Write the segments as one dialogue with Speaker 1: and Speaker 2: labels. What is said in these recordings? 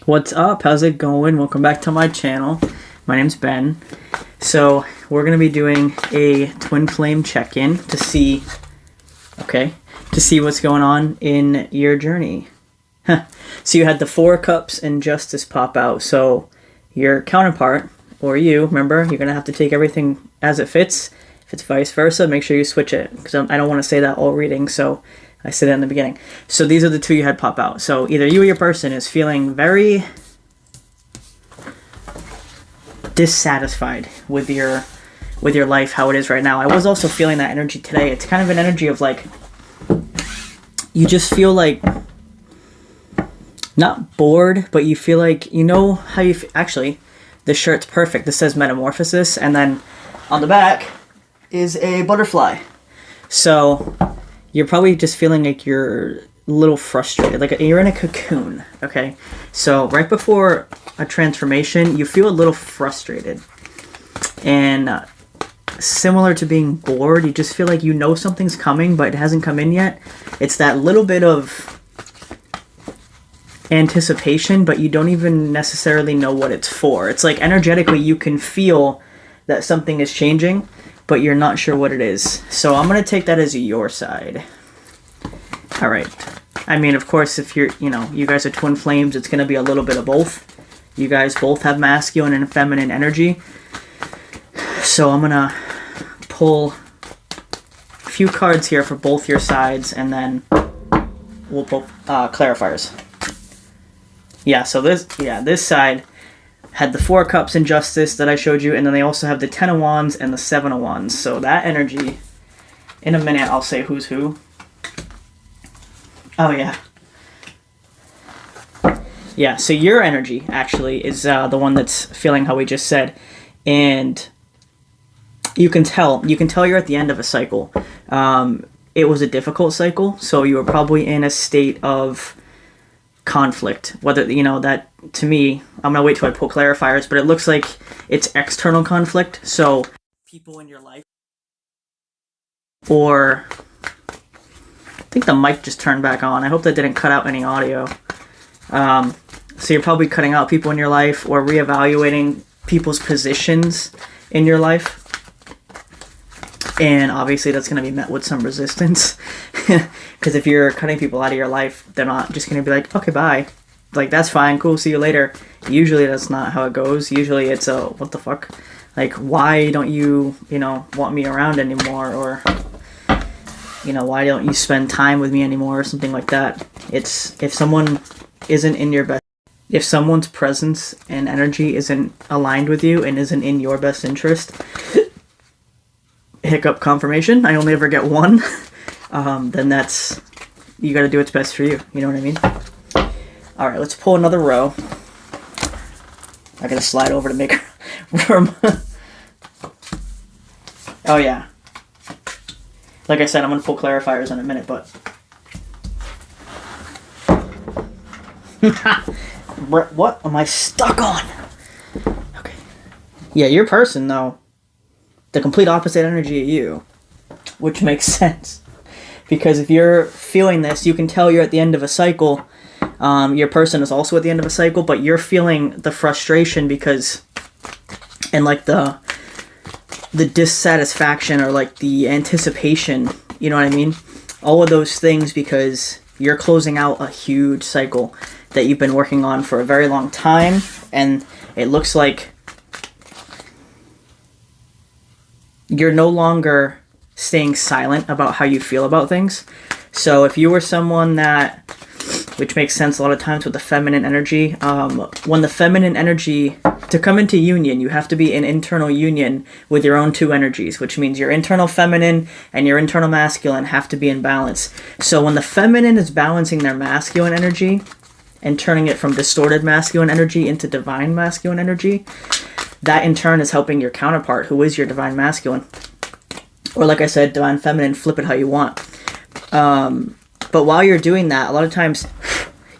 Speaker 1: What's up? How's it going? Welcome back to my channel. My name's Ben. So we're going to be doing a twin flame check-in to see what's going on in your journey. So you had the Four Cups and Justice pop out. So your counterpart, or you, remember, you're going to have to take everything as it fits. If it's vice versa, make sure you switch it, because I don't want to say that all reading, so I said it in the beginning. So these are the two you had pop out. So either you or your person is feeling very dissatisfied with your life, how it is right now. I was also feeling that energy today. It's kind of an energy of like, you just feel like, not bored, but you feel like, you know how you actually, this shirt's perfect. This says Metamorphosis, and then on the back is a butterfly. So you're probably just feeling like you're a little frustrated, like you're in a cocoon, okay? So right before a transformation, you feel a little frustrated. And similar to being bored, you just feel like you know something's coming, but it hasn't come in yet. It's that little bit of anticipation, but you don't even necessarily know what it's for. It's like energetically you can feel that something is changing, but you're not sure what it is. So I'm going to take that as your side. All right. I mean, of course, if you're, you guys are twin flames, it's going to be a little bit of both. You guys both have masculine and feminine energy. So I'm going to pull a few cards here for both your sides, and then we'll pull clarifiers. Yeah, so this side had the Four Cups and Justice that I showed you, and then they also have the Ten of Wands and the Seven of Wands. So that energy, in a minute, I'll say who's who. Oh, yeah. Yeah, so your energy, actually, is the one that's feeling how we just said. And you can tell you're at the end of a cycle. It was a difficult cycle, so you were probably in a state of conflict. Whether, that, to me, I'm going to wait till I pull clarifiers, but it looks like it's external conflict. So people in your life, or I think the mic just turned back on. I hope that didn't cut out any audio. So you're probably cutting out people in your life or reevaluating people's positions in your life. And obviously that's going to be met with some resistance. Because if you're cutting people out of your life, they're not just going to be like, okay, bye. Like, that's fine, cool, see you later. Usually that's not how it goes. Usually it's a, what the fuck? Like, why don't you, want me around anymore? Or, why don't you spend time with me anymore? Or something like that. It's, if someone isn't in your best, if someone's presence and energy isn't aligned with you and isn't in your best interest, hiccup confirmation, I only ever get one, then that's, you gotta do what's best for you. You know what I mean? Alright, let's pull another row. I gotta slide over to make room. Oh yeah. Like I said, I'm gonna pull clarifiers in a minute, but what am I stuck on? Okay. Yeah, your person, though, the complete opposite energy of you, which makes sense. Because if you're feeling this, you can tell you're at the end of a cycle. Your person is also at the end of a cycle, but you're feeling the frustration because, and like the dissatisfaction or like the anticipation, you know what I mean? All of those things, because you're closing out a huge cycle that you've been working on for a very long time, and it looks like you're no longer staying silent about how you feel about things. So if you were someone that, which makes sense a lot of times with the feminine energy, when the feminine energy, to come into union, you have to be in internal union with your own two energies, which means your internal feminine and your internal masculine have to be in balance. So when the feminine is balancing their masculine energy and turning it from distorted masculine energy into divine masculine energy, that in turn is helping your counterpart, who is your divine masculine. Or like I said, divine feminine, flip it how you want. But while you're doing that, a lot of times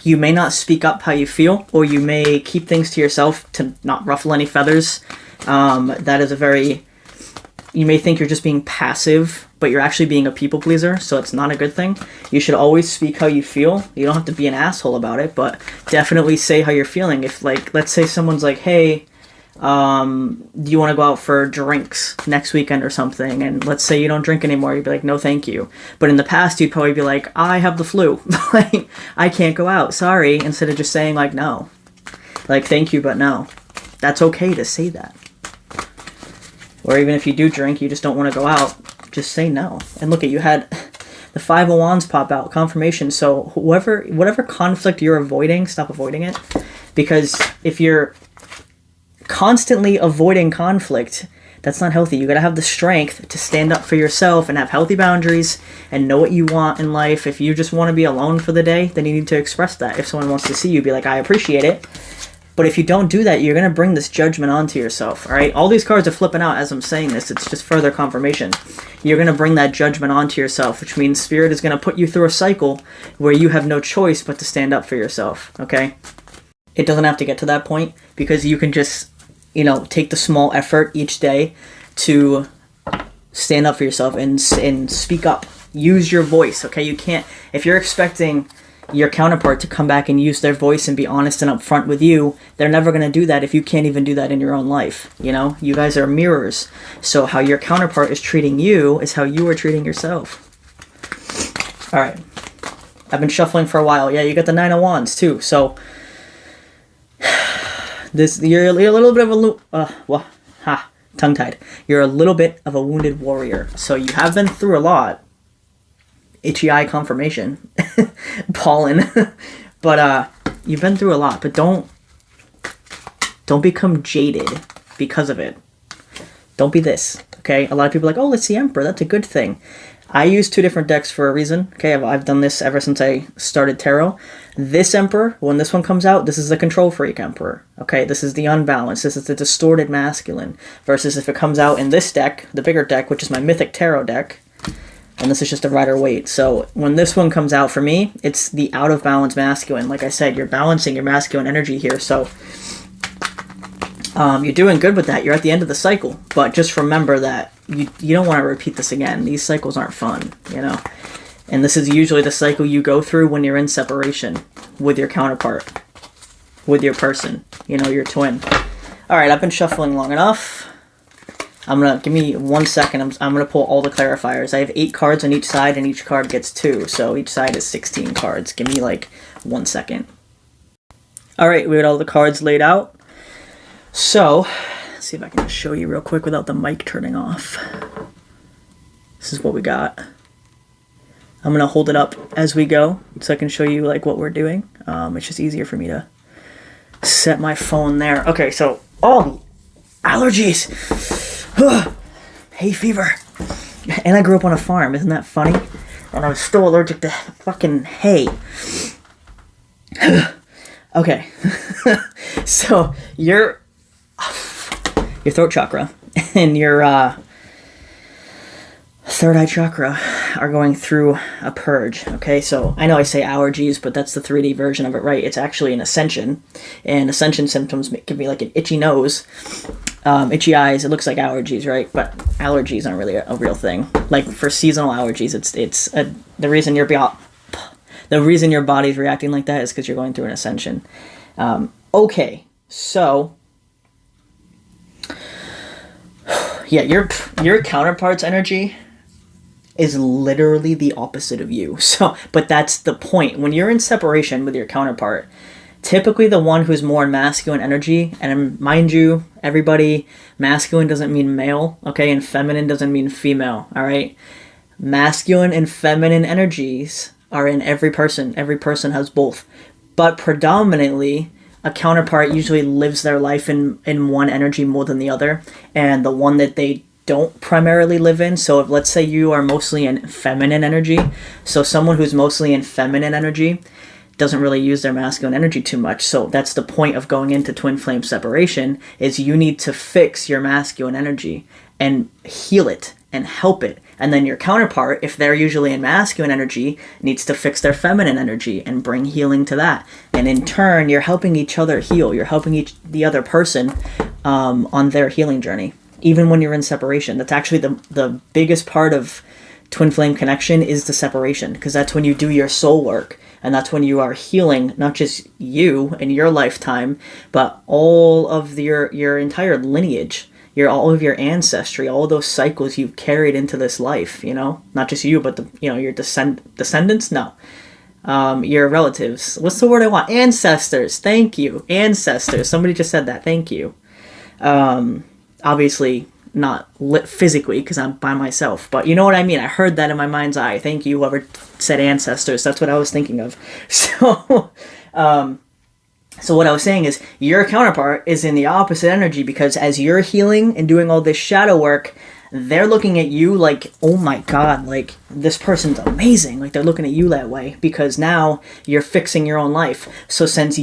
Speaker 1: you may not speak up how you feel, or you may keep things to yourself to not ruffle any feathers. That is a very you may think you're just being passive, but you're actually being a people pleaser, so it's not a good thing. You should always speak how you feel. You don't have to be an asshole about it, but definitely say how you're feeling. If, like, let's say someone's like, hey, do you want to go out for drinks next weekend or something? And let's say you don't drink anymore. You'd be like, no, thank you. But in the past, you'd probably be like, I have the flu. Like, I can't go out. Sorry. Instead of just saying, like, no. Like, thank you, but no. That's okay to say that. Or even if you do drink, you just don't want to go out, just say no. And look, you had the Five of Wands pop out, confirmation. So whatever conflict you're avoiding, stop avoiding it. Because if you're constantly avoiding conflict, that's not healthy. You got to have the strength to stand up for yourself and have healthy boundaries and know what you want in life. If you just want to be alone for the day, then you need to express that. If someone wants to see you, be like, I appreciate it. But if you don't do that, you're going to bring this judgment onto yourself, all right? All these cards are flipping out as I'm saying this. It's just further confirmation. You're going to bring that judgment onto yourself, which means Spirit is going to put you through a cycle where you have no choice but to stand up for yourself, okay? It doesn't have to get to that point, because you can just, take the small effort each day to stand up for yourself and speak up. Use your voice, okay? You can't, if you're expecting your counterpart to come back and use their voice and be honest and upfront with you, they're never going to do that if you can't even do that in your own life. You guys are mirrors. So how your counterpart is treating you is how you are treating yourself. All right. I've been shuffling for a while. Yeah, you got the Nine of Wands too. So you're a little bit of tongue-tied. You're a little bit of a wounded warrior. So you have been through a lot. Itchy eye confirmation. Pollen. But you've been through a lot, but don't become jaded because of it. Don't be this, okay? A lot of people are like, oh, let's see Emperor. That's a good thing. I use 2 different decks for a reason, okay? I've done this ever since I started tarot. This Emperor, when this one comes out, this is the control freak Emperor, okay? This is the unbalanced. This is the distorted masculine. Versus if it comes out in this deck, the bigger deck, which is my Mythic Tarot deck, and this is just a Rider-Waite. So when this one comes out for me, it's the out-of-balance masculine. Like I said, you're balancing your masculine energy here. So you're doing good with that. You're at the end of the cycle. But just remember that you don't want to repeat this again. These cycles aren't fun, And this is usually the cycle you go through when you're in separation with your counterpart, with your person, your twin. All right, I've been shuffling long enough. Give me 1 second. I'm going to pull all the clarifiers. I have 8 cards on each side, and each card gets 2. So each side is 16 cards. Give me 1 second. All right, we got all the cards laid out. So, let's see if I can just show you real quick without the mic turning off. This is what we got. I'm going to hold it up as we go so I can show you what we're doing. It's just easier for me to set my phone there. Okay, so, allergies. Hay fever. And I grew up on a farm, isn't that funny? And I was still allergic to fucking hay. Okay. So your throat chakra and your third eye chakra are going through a purge. Okay, so I know I say allergies, but that's the 3D version of it, right? It's actually an ascension, and ascension symptoms can be like an itchy nose, itchy eyes. It looks like allergies, right? But allergies aren't really a real thing. Like for seasonal allergies, the reason your body's reacting like that is because you're going through an ascension. Okay, so yeah, your counterpart's energy is literally the opposite of you. So, but that's the point. When you're in separation with your counterpart, typically the one who's more in masculine energy, and mind you, everybody, masculine doesn't mean male, okay, and feminine doesn't mean female, all right? Masculine and feminine energies are in every person. Every person has both. But predominantly, a counterpart usually lives their life in one energy more than the other, and the one that they don't primarily live in. So if, let's say you are mostly in feminine energy, so someone who's mostly in feminine energy doesn't really use their masculine energy too much. So that's the point of going into twin flame separation, is you need to fix your masculine energy and heal it and help it. And then your counterpart, if they're usually in masculine energy, needs to fix their feminine energy and bring healing to that. And in turn, you're helping each other heal. You're helping the other person on their healing journey. even when you're in separation. That's actually the biggest part of twin flame connection is the separation, because that's when you do your soul work, and that's when you are healing not just you in your lifetime, but all of your entire lineage, all of your ancestry, all of those cycles you've carried into this life. Not just you, but your descendants. No, your relatives. What's the word I want? Ancestors. Thank you, ancestors. Somebody just said that. Thank you. Obviously not physically, because I'm by myself, but you know what I mean. I heard that in my mind's eye. Thank you, whoever said ancestors. That's what I was thinking of. So what I was saying is your counterpart is in the opposite energy, because as you're healing and doing all this shadow work, they're looking at you like, oh my God, like this person's amazing. Like they're looking at you that way, because now you're fixing your own life. So since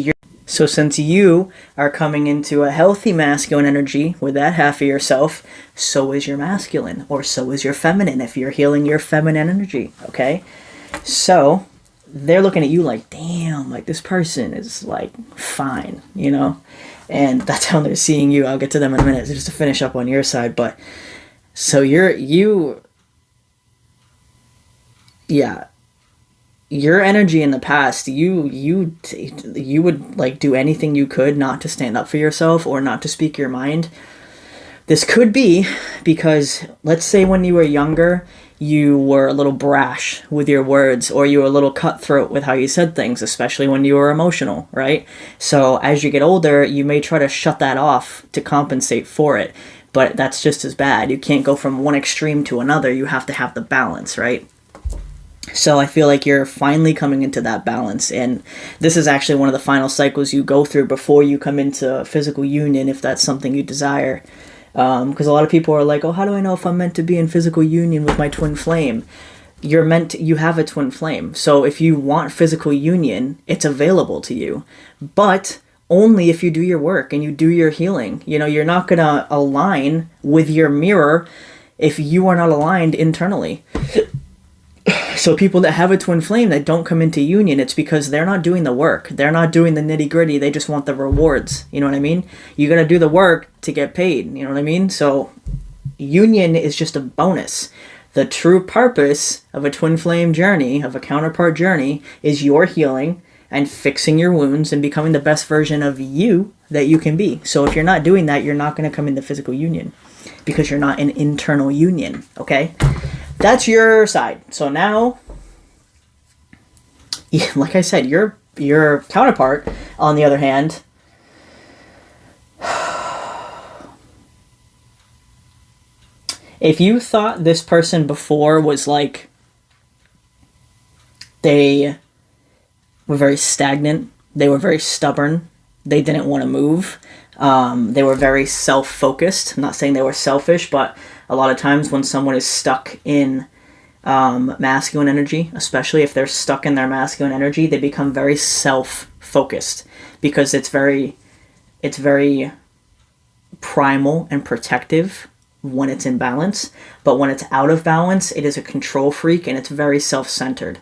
Speaker 1: you are coming into a healthy masculine energy with that half of yourself, so is your masculine, or so is your feminine if you're healing your feminine energy, okay? So they're looking at you like, damn, like this person is like fine, And that's how they're seeing you. I'll get to them in a minute, just to finish up on your side. But so your energy in the past, you would like do anything you could not to stand up for yourself or not to speak your mind. This could be because, let's say when you were younger, you were a little brash with your words, or you were a little cutthroat with how you said things, especially when you were emotional, right? So as you get older, you may try to shut that off to compensate for it, but that's just as bad. You can't go from one extreme to another. You have to have the balance, right? So I feel like you're finally coming into that balance, and this is actually one of the final cycles you go through before you come into physical union, if that's something you desire. Because a lot of people are like, oh, how do I know if I'm meant to be in physical union with my twin flame? You have a twin flame. So if you want physical union, it's available to you. But only if you do your work and you do your healing. You're not going to align with your mirror if you are not aligned internally. So people that have a twin flame that don't come into union, it's because they're not doing the work. They're not doing the nitty gritty. They just want the rewards. You know what I mean? You got to do the work to get paid. You know what I mean? So union is just a bonus. The true purpose of a twin flame journey, of a counterpart journey, is your healing and fixing your wounds and becoming the best version of you that you can be. So if you're not doing that, you're not going to come into physical union, because you're not in internal union. Okay? That's your side. So now, like I said, your counterpart, on the other hand, if you thought this person before was like, they were very stagnant, they were very stubborn, they didn't want to move, they were very self-focused. I'm not saying they were selfish, but a lot of times when someone is stuck in masculine energy, especially if they're stuck in their masculine energy, they become very self-focused, because it's very primal and protective when it's in balance. But when it's out of balance, it is a control freak, and it's very self-centered.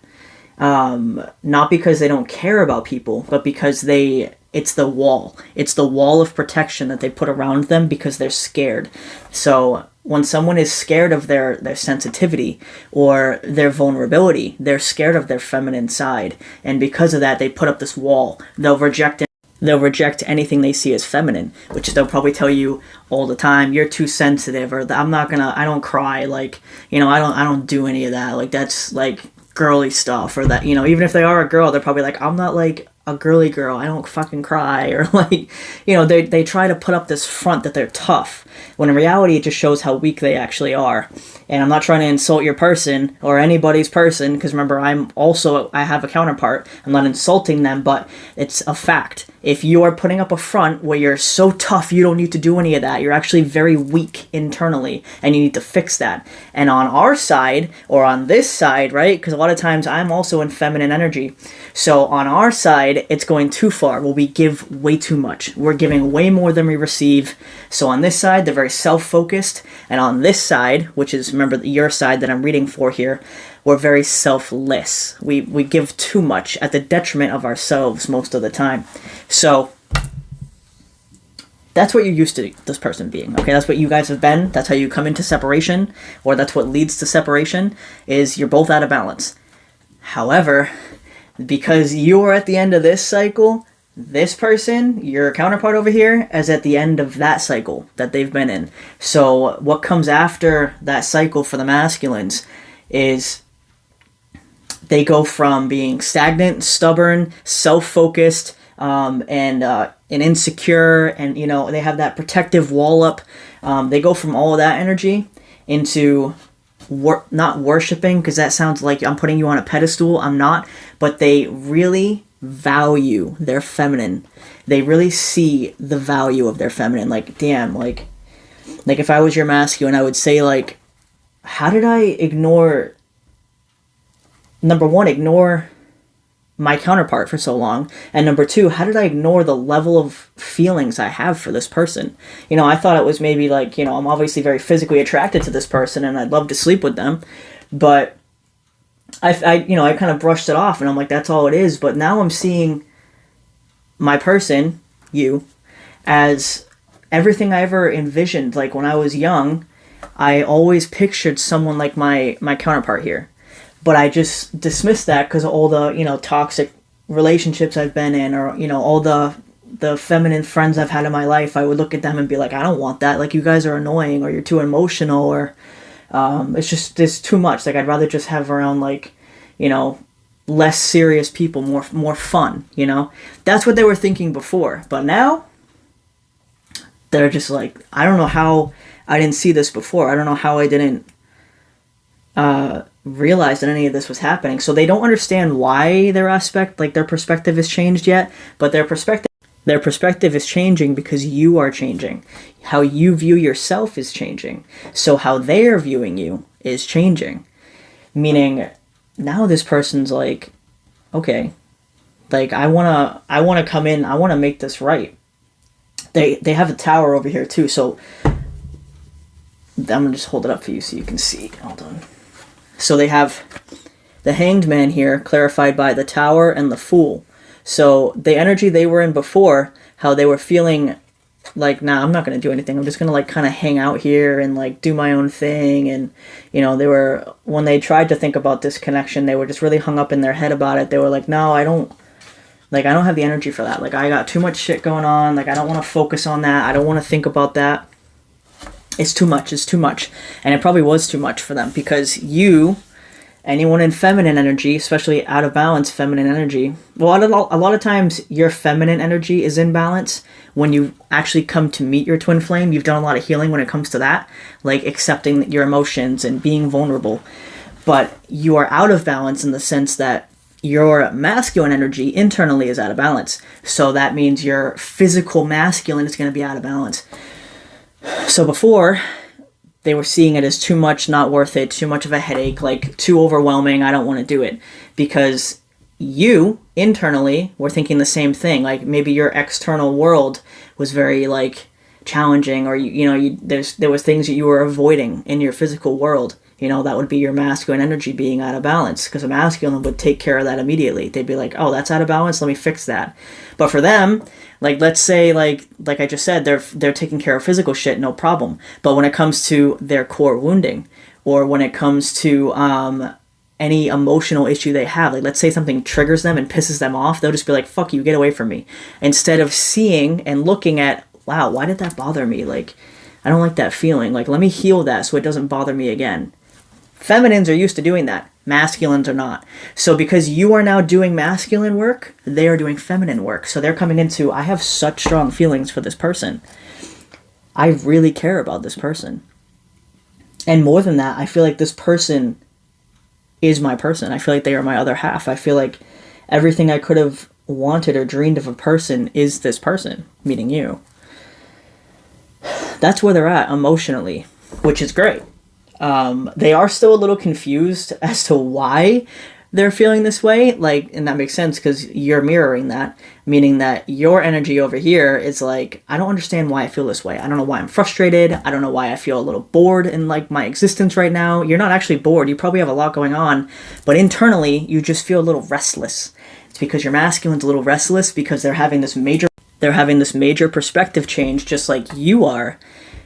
Speaker 1: Not because they don't care about people, but because it's the wall. It's the wall of protection that they put around them because they're scared. So when someone is scared of their sensitivity or their vulnerability, they're scared of their feminine side. And because of that, they put up this wall. They'll reject anything they see as feminine, which they'll probably tell you all the time, you're too sensitive, or I don't cry, like, I don't do any of that. Like, that's like girly stuff, or that, even if they are a girl, they're probably like, I'm not like a girly girl, I don't fucking cry, or like, they try to put up this front that they're tough, when in reality it just shows how weak they actually are. And I'm not trying to insult your person or anybody's person, because remember, I have a counterpart. I'm not insulting them, but it's a fact. If you are putting up a front where you're so tough you don't need to do any of that, you're actually very weak internally, and you need to fix that. And on our side, or on this side, right, because a lot of times I'm also in feminine energy, so on our side it's going too far, where we give way too much. We're giving way more than we receive. So on this side, they're very self-focused, and on this side, which is, remember, your side that I'm reading for here, we're very selfless. We give too much at the detriment of ourselves most of the time. So That's what you're used to this person being, okay? That's what you guys have been. That's how you come into separation, or that's what leads to separation, is you're both out of balance. However, because you're at the end of this cycle, this person, your counterpart over here, is at the end of that cycle that they've been in. So what comes after that cycle for the masculines is they go from being stagnant, stubborn, self-focused, and insecure, and they have that protective wall up. They go from all of that energy into not worshiping, because that sounds like I'm putting you on a pedestal. I'm not, but they really value their feminine. They really see the value of their feminine. Like, damn, like if I was your masculine, I would say, like, how did I ignore, number one, ignore my counterpart for so long, and number two, how did I ignore the level of feelings I have for this person? I thought it was maybe like, I'm obviously very physically attracted to this person and I'd love to sleep with them, but I kind of brushed it off and I'm like, that's all it is. But now I'm seeing my person, you, as everything I ever envisioned. Like when I was young, I always pictured someone like my counterpart here. But I just dismissed that because of all the, toxic relationships I've been in, or, all the feminine friends I've had in my life. I would look at them and be like, I don't want that. Like, you guys are annoying, or you're too emotional, or it's too much. Like, I'd rather just have around, like, less serious people, more fun, That's what they were thinking before. But now, they're just like, I don't know how I didn't see this before. I don't know how I didn't realize that any of this was happening. So they don't understand why their perspective has changed yet, but their perspective is changing because you are changing. How you view yourself is changing. So how they're viewing you is changing. Meaning, now this person's like, okay, like I wanna come in, I wanna make this right. They have a tower over here too, so I'm gonna just hold it up for you so you can see. Hold on. So they have the Hanged Man here, clarified by the Tower and the Fool. So the energy they were in before, how they were feeling like, nah, I'm not going to do anything. I'm just going to like kind of hang out here and like do my own thing. And, when they tried to think about this connection, they were just really hung up in their head about it. They were like, no, I don't have the energy for that. Like, I got too much shit going on. Like, I don't want to focus on that. I don't want to think about that. It's too much. And it probably was too much for them because anyone in feminine energy, especially out of balance feminine energy, well, a lot of times your feminine energy is in balance when you actually come to meet your twin flame. You've done a lot of healing when it comes to that, like accepting your emotions and being vulnerable. But you are out of balance in the sense that your masculine energy internally is out of balance. So that means your physical masculine is going to be out of balance. So before, they were seeing it as too much, not worth it, too much of a headache, like too overwhelming, I don't want to do it. Because you, internally, were thinking the same thing. Like maybe your external world was very like challenging, or there was things that you were avoiding in your physical world. That would be your masculine energy being out of balance, because a masculine would take care of that immediately. They'd be like, oh, that's out of balance, let me fix that. But for them, like, let's say, like I just said, they're taking care of physical shit, no problem. But when it comes to their core wounding, or when it comes to any emotional issue they have, like let's say something triggers them and pisses them off, they'll just be like, fuck you, get away from me. Instead of seeing and looking at, wow, why did that bother me? Like, I don't like that feeling. Like, let me heal that so it doesn't bother me again. Feminines are used to doing that. Masculines are not. So because you are now doing masculine work, they are doing feminine work. So they're coming into, I have such strong feelings for this person. I really care about this person. And more than that, I feel like this person is my person. I feel like they are my other half. I feel like everything I could have wanted or dreamed of a person is this person, meaning you. That's where they're at emotionally, which is great. They are still a little confused as to why they're feeling this way, like, and that makes sense because you're mirroring that, meaning that your energy over here is like, I don't understand why I feel this way. I don't know why I'm frustrated. I don't know why I feel a little bored in like my existence right now. You're not actually bored. You probably have a lot going on, but internally you just feel a little restless. It's because your masculine's a little restless because they're They're having this major perspective change just like you are.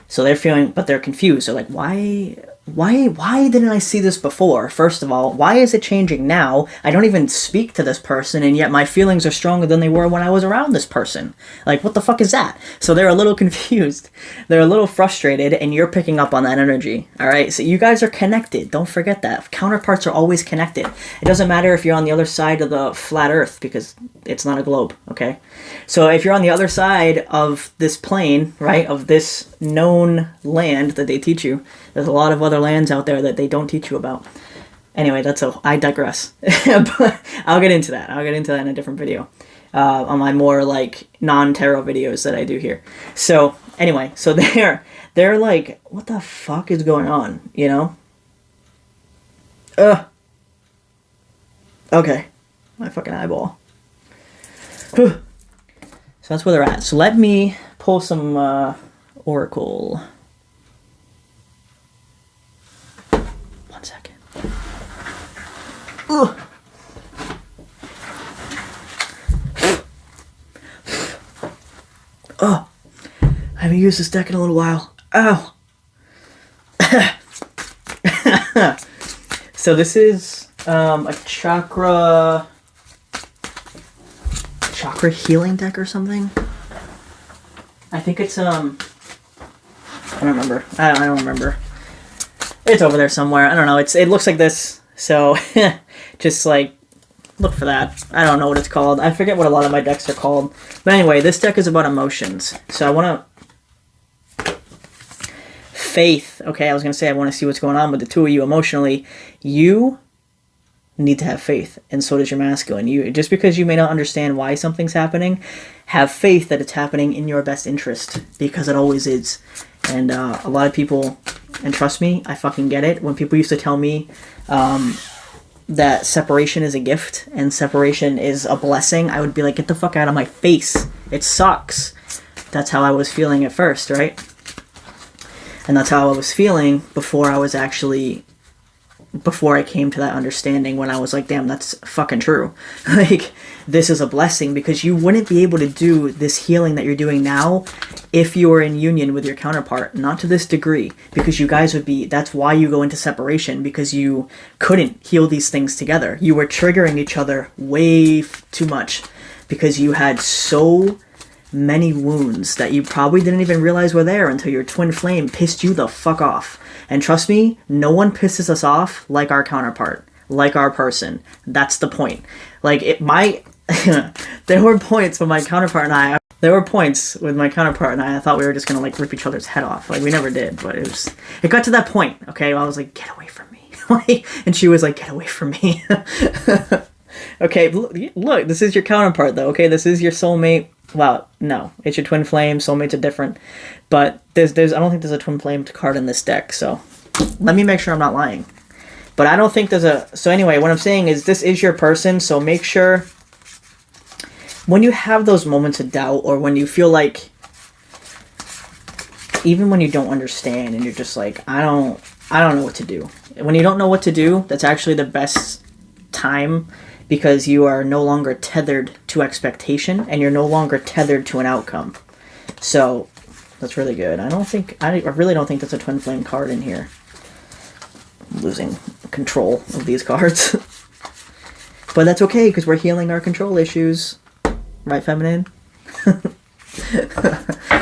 Speaker 1: So they're feeling, but they're confused. They're like, why didn't I see this before? First of all, why is it changing now? I don't even speak to this person, and yet my feelings are stronger than they were when I was around this person. Like, what the fuck is that? So they're a little confused. They're a little frustrated, and you're picking up on that energy. All right? So you guys are connected. Don't forget that. Counterparts are always connected. It doesn't matter if you're on the other side of the flat earth, because it's not a globe, okay? So if you're on the other side of this plane, right, of this known land that they teach you, there's a lot of other lands out there that they don't teach you about. Anyway, I digress. But I'll get into that. I'll get into that in a different video. On my more like non-tarot videos that I do here. So anyway, so they're like, what the fuck is going on? You know? Okay. My fucking eyeball. So that's where they're at. So let me pull some oracle. One second. Oh, I haven't used this deck in a little while. Oh. So this is a chakra healing deck or something. I think it's I don't remember. I don't remember. It's over there somewhere. I don't know. It looks like this. So just like look for that. I don't know what it's called. I forget what a lot of my decks are called. But anyway, this deck is about emotions. So I want to faith. Okay, I was going to say I want to see what's going on with the two of you emotionally. You need to have faith, and so does your masculine. You just because you may not understand why something's happening, have faith that it's happening in your best interest, because it always is. And a lot of people, and trust me, I fucking get it. When people used to tell me that separation is a gift and separation is a blessing, I would be like, get the fuck out of my face. It sucks. That's how I was feeling at first, right? And that's how I was feeling before I came to that understanding, when I was like, damn, that's fucking true. Like, this is a blessing, because you wouldn't be able to do this healing that you're doing now if you were in union with your counterpart. Not to this degree, because you guys would be, that's why you go into separation, because you couldn't heal these things together. You were triggering each other way too much, because you had so many wounds that you probably didn't even realize were there until your twin flame pissed you the fuck off. And trust me, no one pisses us off like our counterpart, like our person. That's the point. Like, there were points with my counterpart and I thought we were just gonna like rip each other's head off. Like, we never did, but it got to that point, okay? I was like, get away from me. And she was like, get away from me. Okay, look, this is your counterpart though, okay? This is your soulmate. Well, no, it's your twin flame. Soulmates are different, but I don't think there's a twin flame card in this deck. So let me make sure I'm not lying. But I don't think there's a. So anyway, what I'm saying is this is your person. So make sure when you have those moments of doubt, or when you feel like, even when you don't understand and you're just like, I don't know what to do. When you don't know what to do, that's actually the best time, because you are no longer tethered to expectation, and you're no longer tethered to an outcome. So that's really good. I really don't think there's a twin flame card in here. I'm losing control of these cards. But that's okay, because we're healing our control issues. Right, feminine?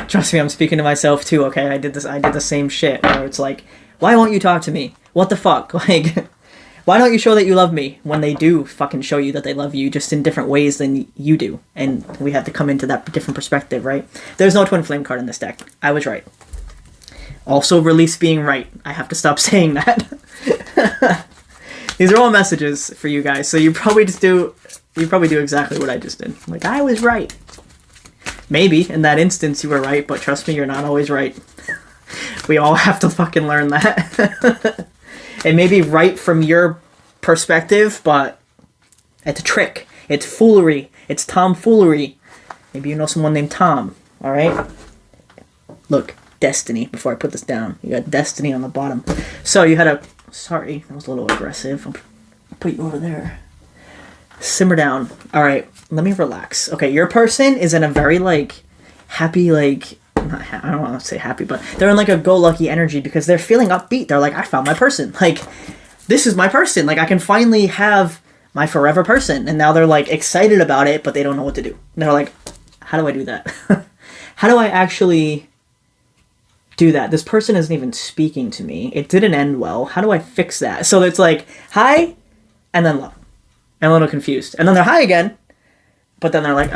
Speaker 1: Trust me, I'm speaking to myself too, okay? I did the same shit, where it's like, why won't you talk to me? What the fuck? Like, why don't you show that you love me, when they do fucking show you that they love you, just in different ways than you do? And we have to come into that different perspective, right? There's no twin flame card in this deck. I was right. Also, release being right. I have to stop saying that. These are all messages for you guys, so you probably do exactly what I just did. Like, I was right. Maybe, in that instance, you were right, but trust me, you're not always right. We all have to fucking learn that. It may be right from your perspective, but it's a trick. It's foolery. It's tomfoolery. Maybe you know someone named Tom, alright? Look, destiny, before I put this down. You got destiny on the bottom. So you had a... Sorry, that was a little aggressive. I'll put you over there. Simmer down. Alright, let me relax. Okay, your person is in a very, like, happy, like, I don't want to say happy, but they're in like a go-lucky energy because they're feeling upbeat. They're like, I found my person. Like, this is my person. Like, I can finally have my forever person. And now they're like excited about it, but they don't know what to do. And they're like, how do I do that? How do I actually do that? This person isn't even speaking to me. It didn't end well. How do I fix that? So it's like, hi, and then low. And a little confused. And then they're hi again. But then they're like,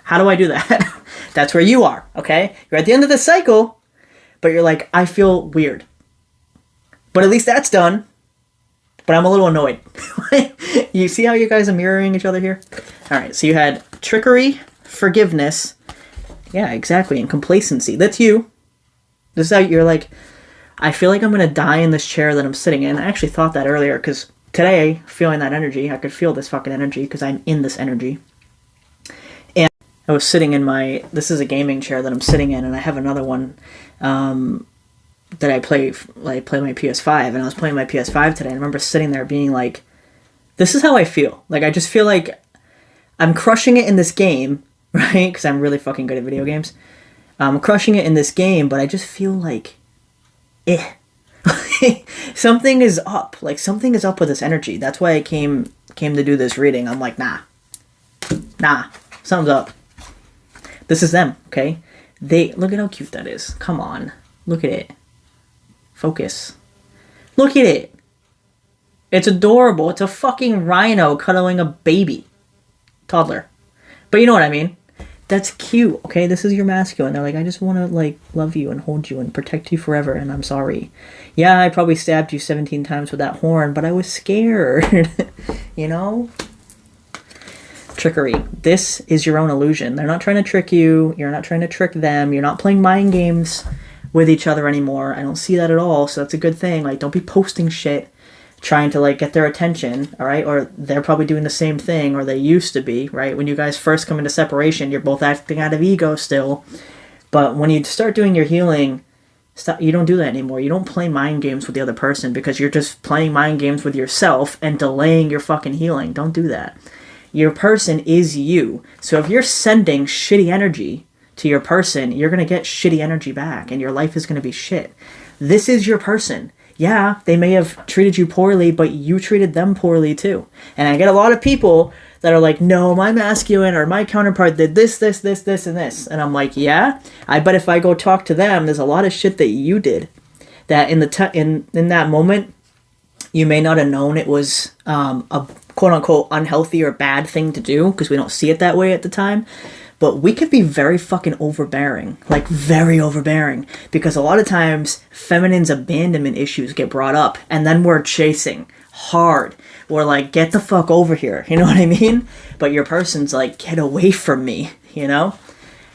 Speaker 1: how do I do that? That's where you are, okay? You're at the end of the cycle, but you're like, I feel weird. But at least that's done. But I'm a little annoyed. You see how you guys are mirroring each other here? All right, so you had trickery, forgiveness. Yeah, exactly, and complacency. That's you. This is how you're like, I feel like I'm going to die in this chair that I'm sitting in. I actually thought that earlier because today, feeling that energy, I could feel this fucking energy because I'm in this energy. I was sitting in this is a gaming chair that I'm sitting in, and I have another one that I play my PS5, and I was playing my PS5 today, and I remember sitting there being like, this is how I feel. Like, I just feel like I'm crushing it in this game, right? Because I'm really fucking good at video games. I'm crushing it in this game, but I just feel like, something is up. Like, something is up with this energy. That's why I came to do this reading. I'm like, nah, something's up. This is them, okay? Look at how cute that is. Come on. Look at it. Focus. Look at it. It's adorable. It's a fucking rhino cuddling a baby. Toddler. But you know what I mean. That's cute, okay? This is your masculine. They're like, I just want to, like, love you and hold you and protect you forever, and I'm sorry. Yeah, I probably stabbed you 17 times with that horn, but I was scared. You know? Trickery. This is your own illusion. They're not trying to trick you. You're not trying to trick them. You're not playing mind games with each other anymore. I don't see that at all, so that's a good thing. Like, don't be posting shit trying to, like, get their attention, all right? Or they're probably doing the same thing, or they used to be, right? When you guys first come into separation, you're both acting out of ego still. But when you start doing your healing, you don't do that anymore. You don't play mind games with the other person because you're just playing mind games with yourself and delaying your fucking healing. Don't do that. Your person is you. So if you're sending shitty energy to your person, you're going to get shitty energy back, and your life is going to be shit. This is your person. Yeah, they may have treated you poorly, but you treated them poorly too. And I get a lot of people that are like, no, my masculine or my counterpart did this, and this. And I'm like, yeah, I bet if I go talk to them, there's a lot of shit that you did that in that moment, you may not have known it was a quote-unquote unhealthy or bad thing to do because we don't see it that way at the time. But we could be very fucking overbearing, like very overbearing, because a lot of times feminine's abandonment issues get brought up, and then we're chasing hard. We're like, get the fuck over here, you know what I mean? But your person's like, get away from me, you know?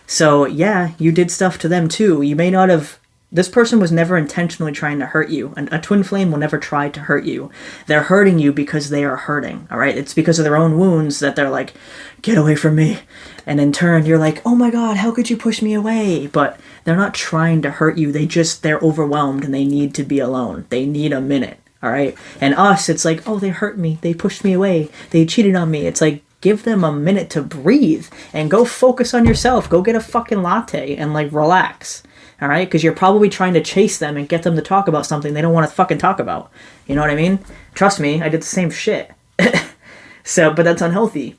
Speaker 1: So yeah, you did stuff to them too. You may not have... This person was never intentionally trying to hurt you. And a twin flame will never try to hurt you. They're hurting you because they are hurting, all right? It's because of their own wounds that they're like, get away from me. And in turn, you're like, oh my God, how could you push me away? But they're not trying to hurt you. They're overwhelmed and they need to be alone. They need a minute, all right? And us, it's like, oh, they hurt me. They pushed me away. They cheated on me. It's like, give them a minute to breathe and go focus on yourself. Go get a fucking latte and like relax. All right, because you're probably trying to chase them and get them to talk about something they don't want to fucking talk about. You know what I mean? Trust me, I did the same shit. But that's unhealthy.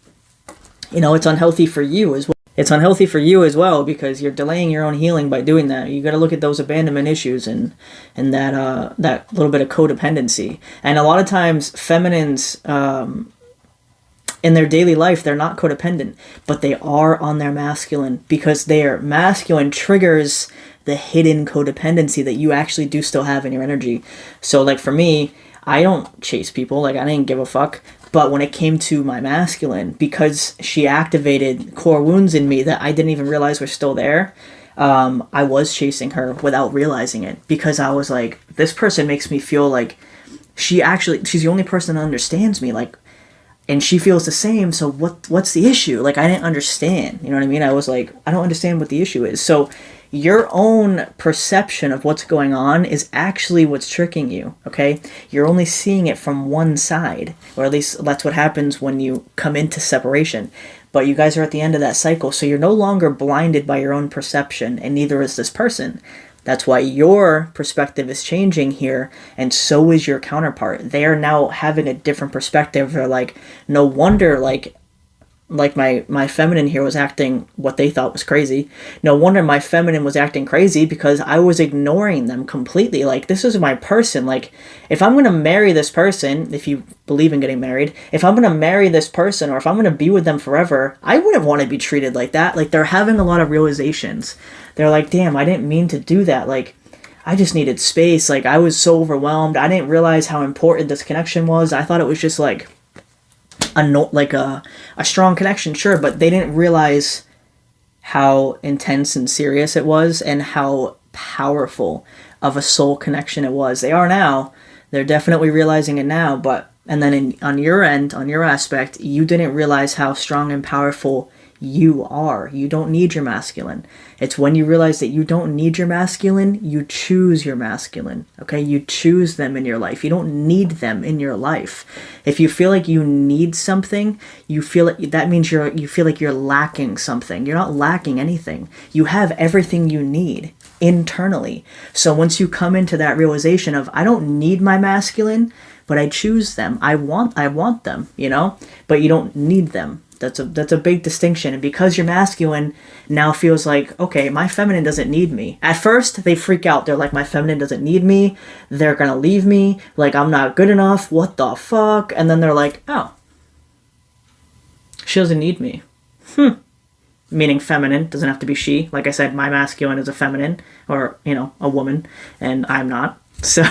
Speaker 1: You know, it's unhealthy for you as well. It's unhealthy for you as well because you're delaying your own healing by doing that. You got to look at those abandonment issues and that little bit of codependency. And a lot of times, feminines in their daily life, they're not codependent, but they are on their masculine because their masculine triggers the hidden codependency that you actually do still have in your energy. So like for me, I don't chase people. Like I didn't give a fuck. But when it came to my masculine, because she activated core wounds in me that I didn't even realize were still there, I was chasing her without realizing it because I was like, this person makes me feel like she's the only person that understands me. Like, and she feels the same, so what's the issue? Like, I didn't understand, you know what I mean? I was like, I don't understand what the issue is. So your own perception of what's going on is actually what's tricking you, okay? You're only seeing it from one side, or at least that's what happens when you come into separation. But you guys are at the end of that cycle, so you're no longer blinded by your own perception, and neither is this person. That's why your perspective is changing here, and so is your counterpart. They are now having a different perspective. They're like, no wonder, like my feminine here was acting what they thought was crazy. No wonder my feminine was acting crazy, because I was ignoring them completely. Like, this is my person. Like, if I'm going to marry this person, if you believe in getting married, if I'm going to marry this person, or if I'm going to be with them forever, I wouldn't want to be treated like that. Like, they're having a lot of realizations. They're like, damn, I didn't mean to do that. Like, I just needed space. Like, I was so overwhelmed. I didn't realize how important this connection was. I thought it was just like a strong connection, sure, but they didn't realize how intense and serious it was, and how powerful of a soul connection it was. They are now. They're definitely realizing it now, but and then on your end, on your aspect, you didn't realize how strong and powerful you are. You don't need your masculine. It's when you realize that you don't need your masculine, you choose your masculine. Okay? You choose them in your life. You don't need them in your life. If you feel like you need something, you feel it, that means you feel like you're lacking something. You're not lacking anything. You have everything you need internally. So once you come into that realization of, I don't need my masculine, but I choose them. I want them, you know? But you don't need them. That's a big distinction. And because your masculine now feels like, okay, my feminine doesn't need me. At first, they freak out. They're like, my feminine doesn't need me. They're going to leave me. Like, I'm not good enough. What the fuck? And then they're like, oh, she doesn't need me. Meaning feminine. Doesn't have to be she. Like I said, my masculine is a feminine, or, you know, a woman, and I'm not. So,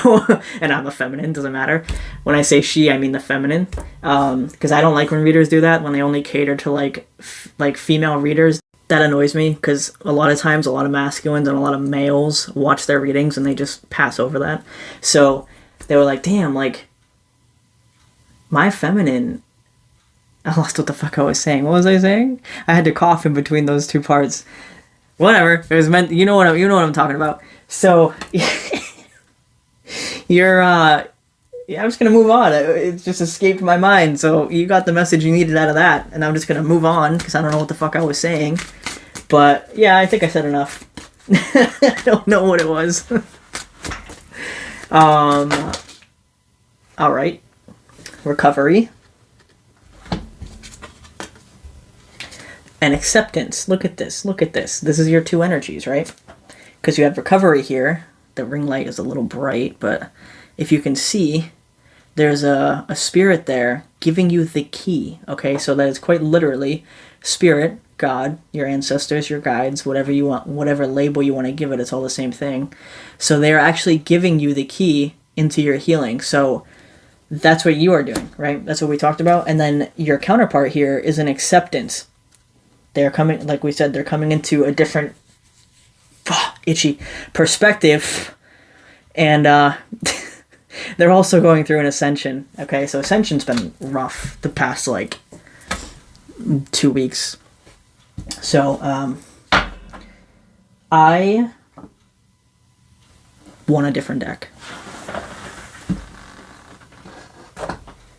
Speaker 1: and I'm a feminine, doesn't matter. When I say she, I mean the feminine, because I don't like when readers do that, when they only cater to like female readers. That annoys me, because a lot of times a lot of masculines and a lot of males watch their readings and they just pass over that. So they were like, damn, like, my feminine, I lost what the fuck I was saying. What was I saying? I had to cough in between those two parts. Whatever, it was meant, you know what I'm talking about. So I'm just going to move on. It just escaped my mind. So you got the message you needed out of that. And I'm just going to move on, because I don't know what the fuck I was saying. But yeah, I think I said enough. I don't know what it was. Alright. Recovery. And acceptance. Look at this. Look at this. This is your two energies, right? Because you have recovery here. The ring light is a little bright, but if you can see, there's a spirit there giving you the key. Okay, so that is quite literally spirit, God, your ancestors, your guides, whatever you want, whatever label you want to give it, it's all the same thing. So they're actually giving you the key into your healing. So that's what you are doing, right? That's what we talked about. And then your counterpart here is an acceptance. They're coming, like we said, they're coming into a different itchy perspective, and they're also going through an ascension. Okay, so ascension's been rough the past like 2 weeks. So I want a different deck.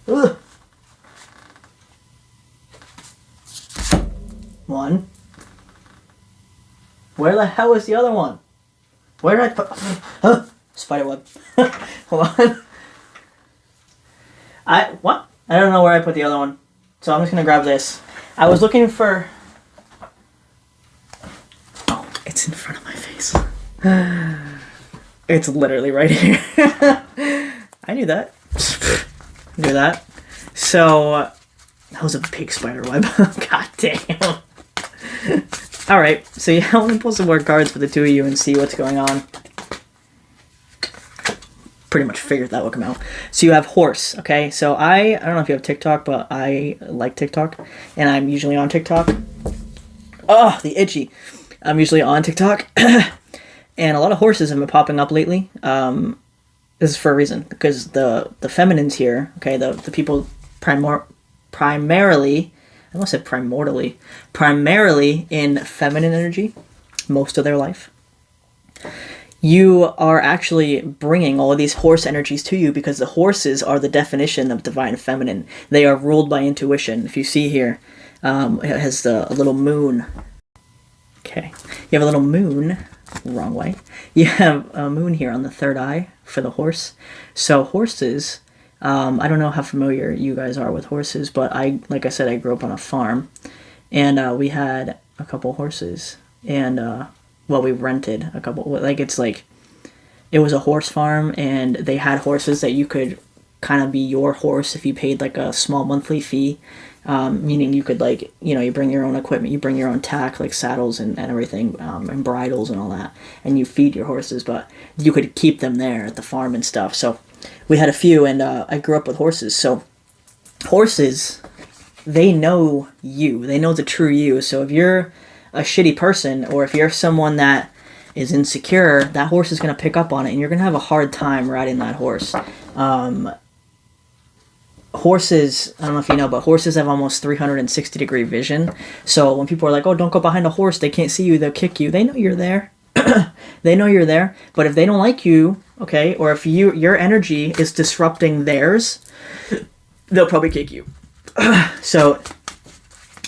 Speaker 1: Ugh. One. Where the hell is the other one? Where did I put... Spiderweb. Hold on. What? I don't know where I put the other one. So I'm just going to grab this. I was looking for... Oh, it's in front of my face. It's literally right here. I knew that. Knew that. So... That was a big spiderweb. God damn. Alright, so yeah, I'm going to pull some more cards for the two of you and see what's going on. Pretty much figured that would come out. So you have horse, okay? So I don't know if you have TikTok, but I like TikTok. And I'm usually on TikTok. Oh, the itchy. I'm usually on TikTok. And a lot of horses have been popping up lately. This is for a reason. Because the feminines here, okay, the people primarily... I almost said primarily in feminine energy most of their life. You are actually bringing all of these horse energies to you, because the horses are the definition of divine feminine. They are ruled by intuition. If you see here, It has a little moon. Okay. You have a little moon. Wrong way. You have a moon here on the third eye for the horse. So horses, I don't know how familiar you guys are with horses, but like I said, I grew up on a farm, and we had a couple horses, and well, we rented a couple. It was a horse farm, and they had horses that you could kind of be your horse if you paid like a small monthly fee. Meaning you could you bring your own equipment, you bring your own tack, like saddles and everything, and bridles and all that, and you feed your horses, but you could keep them there at the farm and stuff. So we had a few, and I grew up with horses. So horses, they know you, they know the true you. So if you're a shitty person, or if you're someone that is insecure, that horse is going to pick up on it, and you're going to have a hard time riding that horse. Horses, I don't know if you know, but horses have almost 360-degree vision. So when people are like, oh, don't go behind a horse, they can't see you, they'll kick you. They know you're there. They know you're there. But if they don't like you, okay, or if your energy is disrupting theirs, they'll probably kick you. So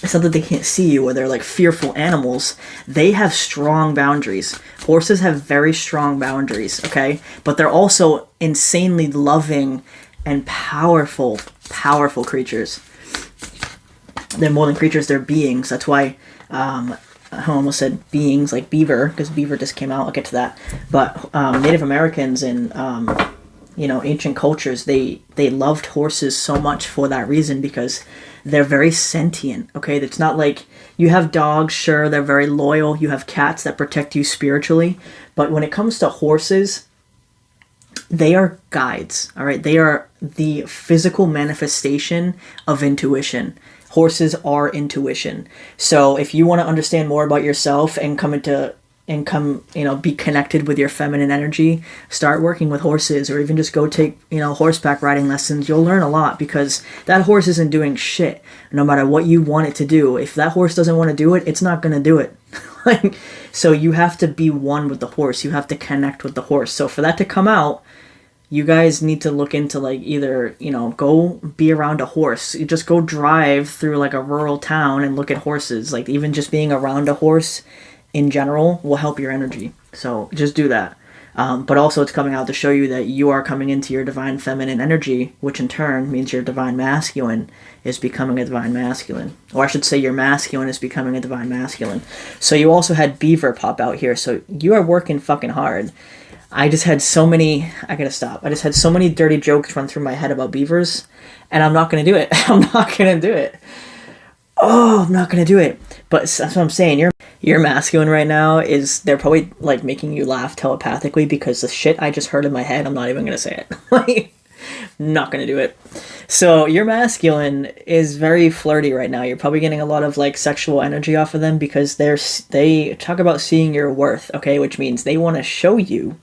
Speaker 1: it's not that they can't see you or they're like fearful animals. They have strong boundaries. Horses have very strong boundaries, okay? But they're also insanely loving and powerful creatures. They're more than creatures, they're beings. That's why I almost said beings, like beaver, because beaver just came out. I'll get to that. But Native Americans and ancient cultures, they loved horses so much for that reason, because they're very sentient. Okay, it's not like you have dogs. Sure, they're very loyal. You have cats that protect you spiritually, but when it comes to horses, they are guides, all right? They are the physical manifestation of intuition. Horses are intuition. So if you want to understand more about yourself and be connected with your feminine energy, start working with horses, or even just go take, horseback riding lessons. You'll learn a lot, because that horse isn't doing shit no matter what you want it to do. If that horse doesn't want to do it, it's not going to do it. So you have to be one with the horse. You have to connect with the horse. So for that to come out, you guys need to look into either, go be around a horse. You just go drive through a rural town and look at horses. Even just being around a horse in general will help your energy. So just do that. But also it's coming out to show you that you are coming into your divine feminine energy, which in turn means your divine masculine is becoming a divine masculine. Or I should say your masculine is becoming a divine masculine. So you also had beaver pop out here. So you are working fucking hard. I just had so many dirty jokes run through my head about beavers, and I'm not going to do it. I'm not going to do it. Oh, I'm not going to do it. But that's what I'm saying. Your masculine right now they're probably making you laugh telepathically, because the shit I just heard in my head, I'm not even going to say it. Not going to do it. So your masculine is very flirty right now. You're probably getting a lot of sexual energy off of them, because they talk about seeing your worth, okay? Which means they want to show you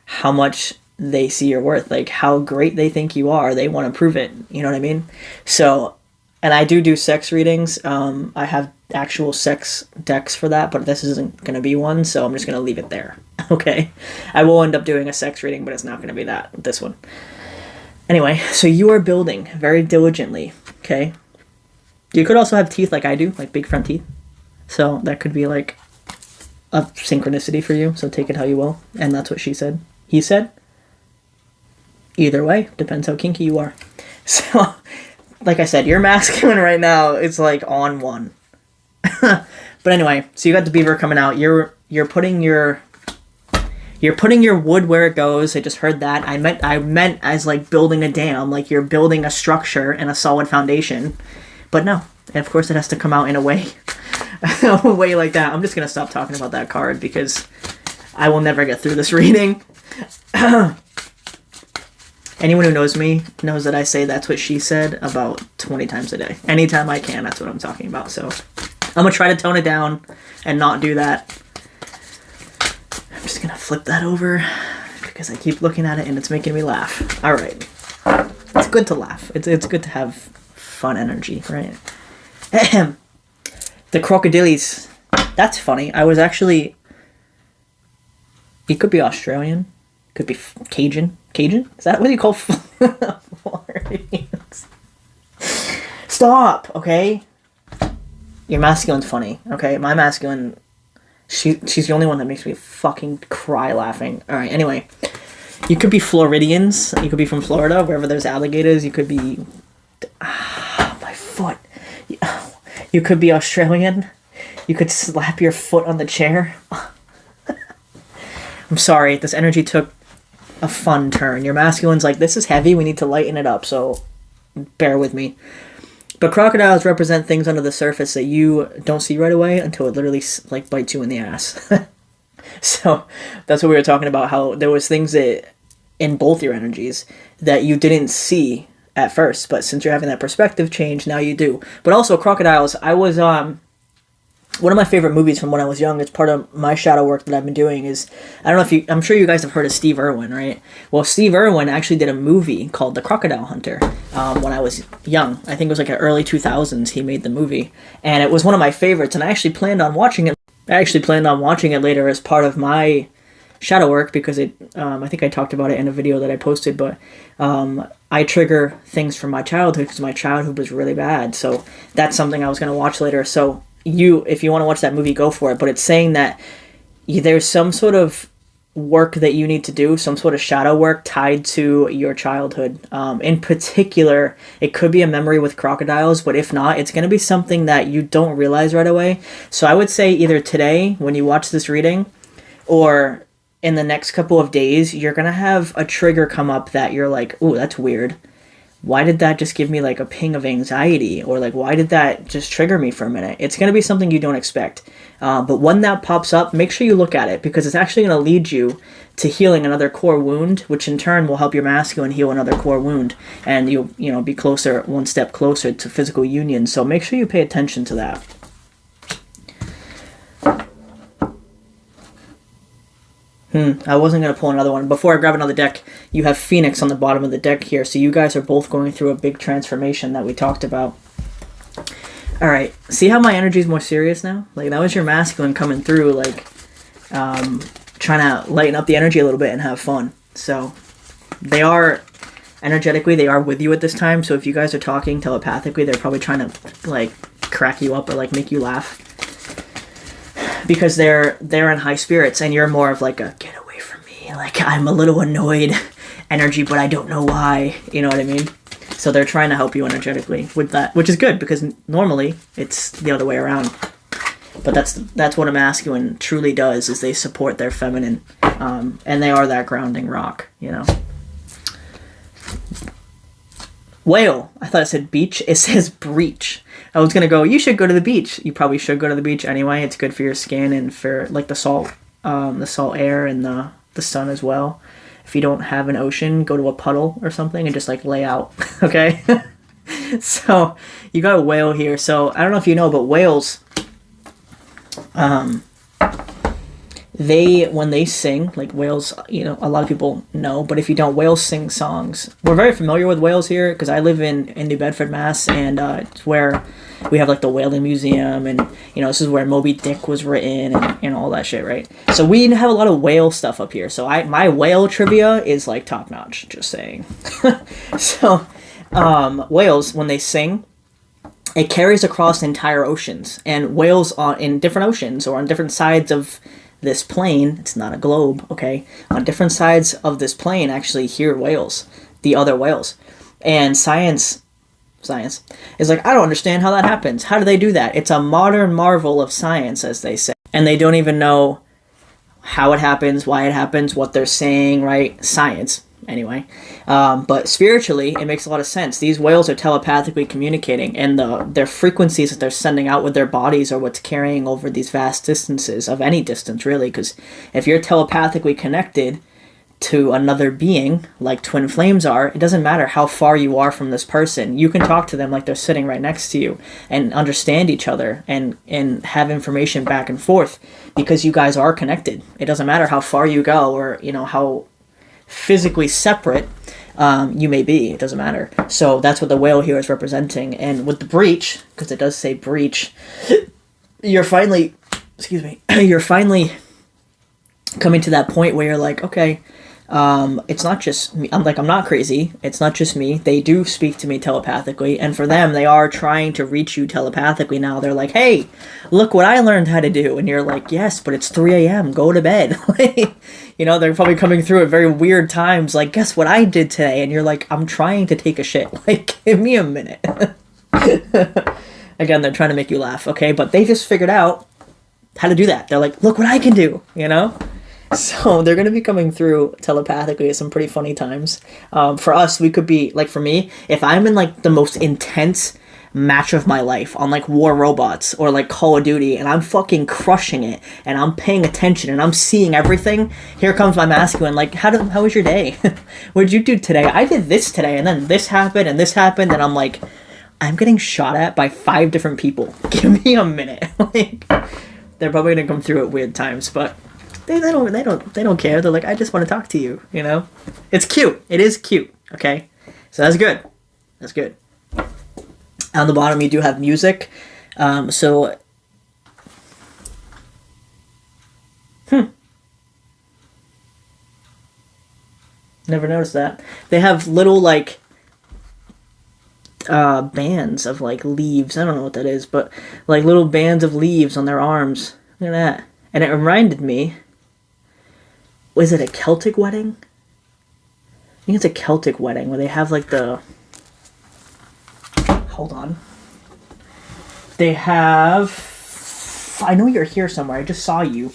Speaker 1: how much they see your worth, how great they think you are. They want to prove it. You know what I mean? So, and I do sex readings. I have actual sex decks for that, but this isn't going to be one, so I'm just going to leave it there. Okay? I will end up doing a sex reading, but it's not going to be this one. Anyway, so you are building very diligently, okay? You could also have teeth like I do, big front teeth. So that could be a synchronicity for you, so take it how you will. And that's what she said. He said. Either way, depends how kinky you are. So, like I said, your masculine right now is on one. But anyway, so you got the beaver coming out. You're putting your wood where it goes. I just heard that. I meant as building a dam, you're building a structure and a solid foundation. But no, and of course it has to come out in a way like that. I'm just gonna stop talking about that card, because I will never get through this reading. Anyone who knows me knows that I say that's what she said about 20 times a day. Anytime I can, that's what I'm talking about. So I'm going to try to tone it down and not do that. I'm just going to flip that over, because I keep looking at it and it's making me laugh. All right. It's good to laugh. It's good to have fun energy, right? The crocodiles. That's funny. I was actually... He could be Australian. Could be Cajun. Cajun? Is that what you call Floridians? Stop, okay? Your masculine's funny, okay? My masculine, she's the only one that makes me fucking cry laughing. All right, anyway. You could be Floridians. You could be from Florida, wherever there's alligators. You could be... my foot. You could be Australian. You could slap your foot on the chair. I'm sorry, this energy took a fun turn. Your masculine's like, this is heavy, we need to lighten it up, so bear with me. But crocodiles represent things under the surface that you don't see right away until it literally like bites you in the ass. So that's what we were talking about, how there was things that in both your energies that you didn't see at first, but since you're having that perspective change, now you do. But also crocodiles, I was one of my favorite movies from when I was young, it's part of my shadow work that I've been doing, is, I don't know if you, I'm sure you guys have heard of Steve Irwin, right? Well, Steve Irwin actually did a movie called The Crocodile Hunter when I was young. I think it was like in early 2000s he made the movie, and it was one of my favorites, and I actually planned on watching it. Later as part of my shadow work, because it, I think I talked about it in a video that I posted, but I trigger things from my childhood because my childhood was really bad, so that's something I was going to watch later. So if you want to watch that movie, go for it. But it's saying that there's some sort of work that you need to do, some sort of shadow work tied to your childhood. In particular, it could be a memory with crocodiles, but if not, it's going to be something that you don't realize right away. So I would say either today, when you watch this reading, or in the next couple of days, you're going to have a trigger come up that you're like, ooh, that's weird. Why did that just give me like a ping of anxiety? Or like, why did that just trigger me for a minute? It's going to be something you don't expect. But when that pops up, make sure you look at it, because it's actually going to lead you to healing another core wound, which in turn will help your masculine heal another core wound. And you'll, be closer, one step closer to physical union. So make sure you pay attention to that. I wasn't going to pull another one. Before I grab another deck, you have Phoenix on the bottom of the deck here. So you guys are both going through a big transformation that we talked about. All right. See how my energy is more serious now? Like, that was your masculine coming through, like, trying to lighten up the energy a little bit and have fun. So they are, energetically, they are with you at this time. So if you guys are talking telepathically, they're probably trying to, like, crack you up or, like, make you laugh. Because they're in high spirits, and you're more of like a get away from me, like I'm a little annoyed energy, but I don't know why, you know what I mean? So they're trying to help you energetically with that, which is good, because normally it's the other way around. But that's what a masculine truly does, is they support their feminine, and they are that grounding rock, Whale. I thought it said beach. It says breach. I was gonna go, you should go to the beach. You probably should go to the beach anyway. It's good for your skin and for like the salt air and the sun as well. If you don't have an ocean, go to a puddle or something and just like lay out. Okay. So you got a whale here. So I don't know if you know, but whales, when they sing, like whales, a lot of people know, but if you don't, whales sing songs. We're very familiar with whales here because I live in New Bedford, Mass, and it's where we have like the whaling museum, and this is where Moby Dick was written and all that shit, right? So we have a lot of whale stuff up here. So my whale trivia is like top notch, just saying. So whales, when they sing, it carries across entire oceans, and whales in different oceans or on different sides of this plane, it's not a globe, okay, on different sides of this plane actually hear whales, the other whales. And science is like, I don't understand how that happens. How do they do that? It's a modern marvel of science, as they say. And they don't even know how it happens, why it happens, what they're saying, right? Science, anyway. But spiritually, it makes a lot of sense. These whales are telepathically communicating, and their frequencies that they're sending out with their bodies are what's carrying over these vast distances, of any distance, really, because if you're telepathically connected to another being, like twin flames are, it doesn't matter how far you are from this person. You can talk to them like they're sitting right next to you and understand each other and have information back and forth, because you guys are connected. It doesn't matter how far you go or, how physically separate you may be. It doesn't matter. So that's what the whale here is representing. And with the breach, because it does say breach, you're finally coming to that point where you're like, okay, It's not just me. I'm not crazy. It's not just me. They do speak to me telepathically, and for them, they are trying to reach you telepathically now. They're like, hey, look what I learned how to do. And you're like, yes, but it's 3 a.m. Go to bed. They're probably coming through at very weird times. Like, guess what I did today? And you're like, I'm trying to take a shit. Like, give me a minute. Again, they're trying to make you laugh, okay? But they just figured out how to do that. They're like, look what I can do, So they're going to be coming through telepathically at some pretty funny times. For us, we could be, like for me, if I'm in like the most intense match of my life on like War Robots or like Call of Duty and I'm fucking crushing it and I'm paying attention and I'm seeing everything, here comes my masculine, like, how was your day? What did you do today? I did this today and then this happened and I'm like, I'm getting shot at by 5 different people. Give me a minute. Like, they're probably going to come through at weird times, but they don't care. They're like, I just want to talk to you, It's cute. It is cute, okay? So that's good. That's good. On the bottom, you do have music. Never noticed that. They have little, like, bands of, like, leaves. I don't know what that is, but, like, little bands of leaves on their arms. Look at that. And it reminded me, was it a Celtic wedding? I think it's a Celtic wedding where they have, like, hold on. They have... I know you're here somewhere. I just saw you.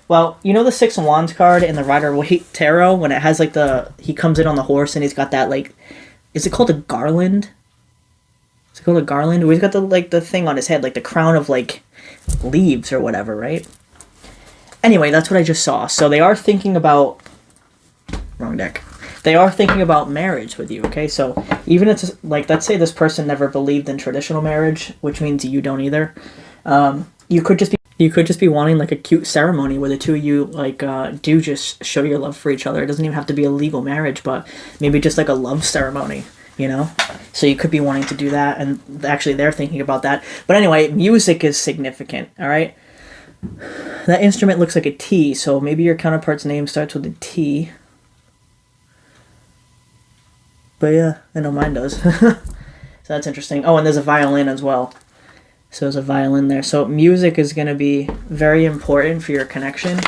Speaker 1: Well, you know the Six of Wands card in the Rider-Waite Tarot? When it has, like, he comes in on the horse and he's got that, like... Is it called a garland? Is it called a garland? He's got the thing on his head, like the crown of, like, leaves or whatever, right? Anyway, that's what I just saw. So they are thinking about... Wrong deck. They are thinking about marriage with you, okay? So even if it's, like, let's say this person never believed in traditional marriage, which means you don't either. You could just be wanting, like, a cute ceremony where the two of you, like, do just show your love for each other. It doesn't even have to be a legal marriage, but maybe just, like, a love ceremony, So you could be wanting to do that, and actually they're thinking about that. But anyway, music is significant, all right? That instrument looks like a T, so maybe your counterpart's name starts with a T. But yeah, I know mine does. So that's interesting. Oh, and there's a violin as well. So there's a violin there. So music is going to be very important for your connection.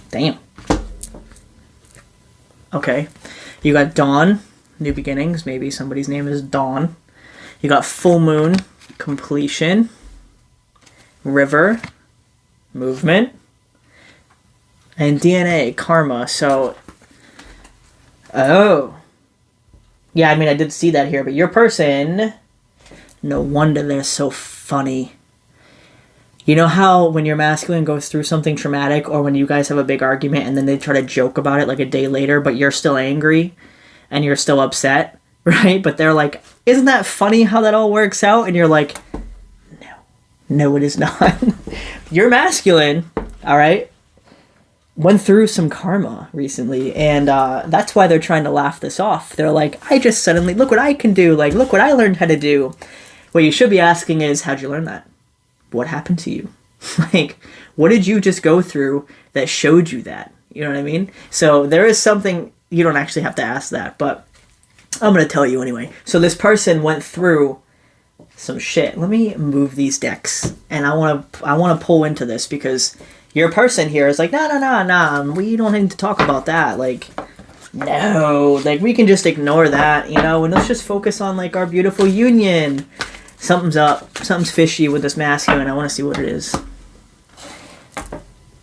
Speaker 1: Damn. Okay. You got dawn, new beginnings. Maybe somebody's name is Dawn. You got full moon, completion, river, movement, and DNA, karma. So, oh. Yeah, I mean, I did see that here, but your person... No wonder they're so funny. You know how when your masculine goes through something traumatic or when you guys have a big argument and then they try to joke about it like a day later, but you're still angry and you're still upset, right? But they're like, isn't that funny how that all works out? And you're like, no, it is not. Your masculine, all right, went through some karma recently, and that's why they're trying to laugh this off. They're like, I just suddenly, look what I can do. Like, look what I learned how to do. What you should be asking is, how'd you learn that? What happened to you? Like, what did you just go through that showed you that? You know what I mean? So there is something, you don't actually have to ask that, but I'm going to tell you anyway. So this person went through some shit. Let me move these decks, and I want to pull into this because your person here is like, no, we don't need to talk about that. Like, no, like, we can just ignore that, and let's just focus on, like, our beautiful union. Something's up. Something's fishy with this masculine. I want to see what it is.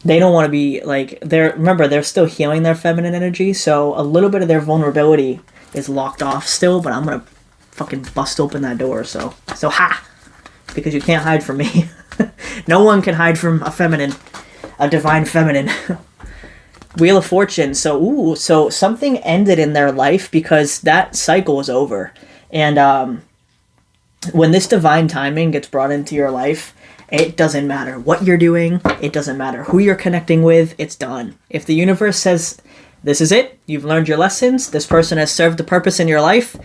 Speaker 1: They don't want to be, like, they're still healing their feminine energy, so a little bit of their vulnerability is locked off still, but I'm going to fucking bust open that door, so ha! Because you can't hide from me. No one can hide from a divine feminine. Wheel of Fortune. So something ended in their life because that cycle was over. And when this divine timing gets brought into your life, it doesn't matter what you're doing. It doesn't matter who you're connecting with. It's done. If the universe says, this is it, you've learned your lessons, this person has served the purpose in your life,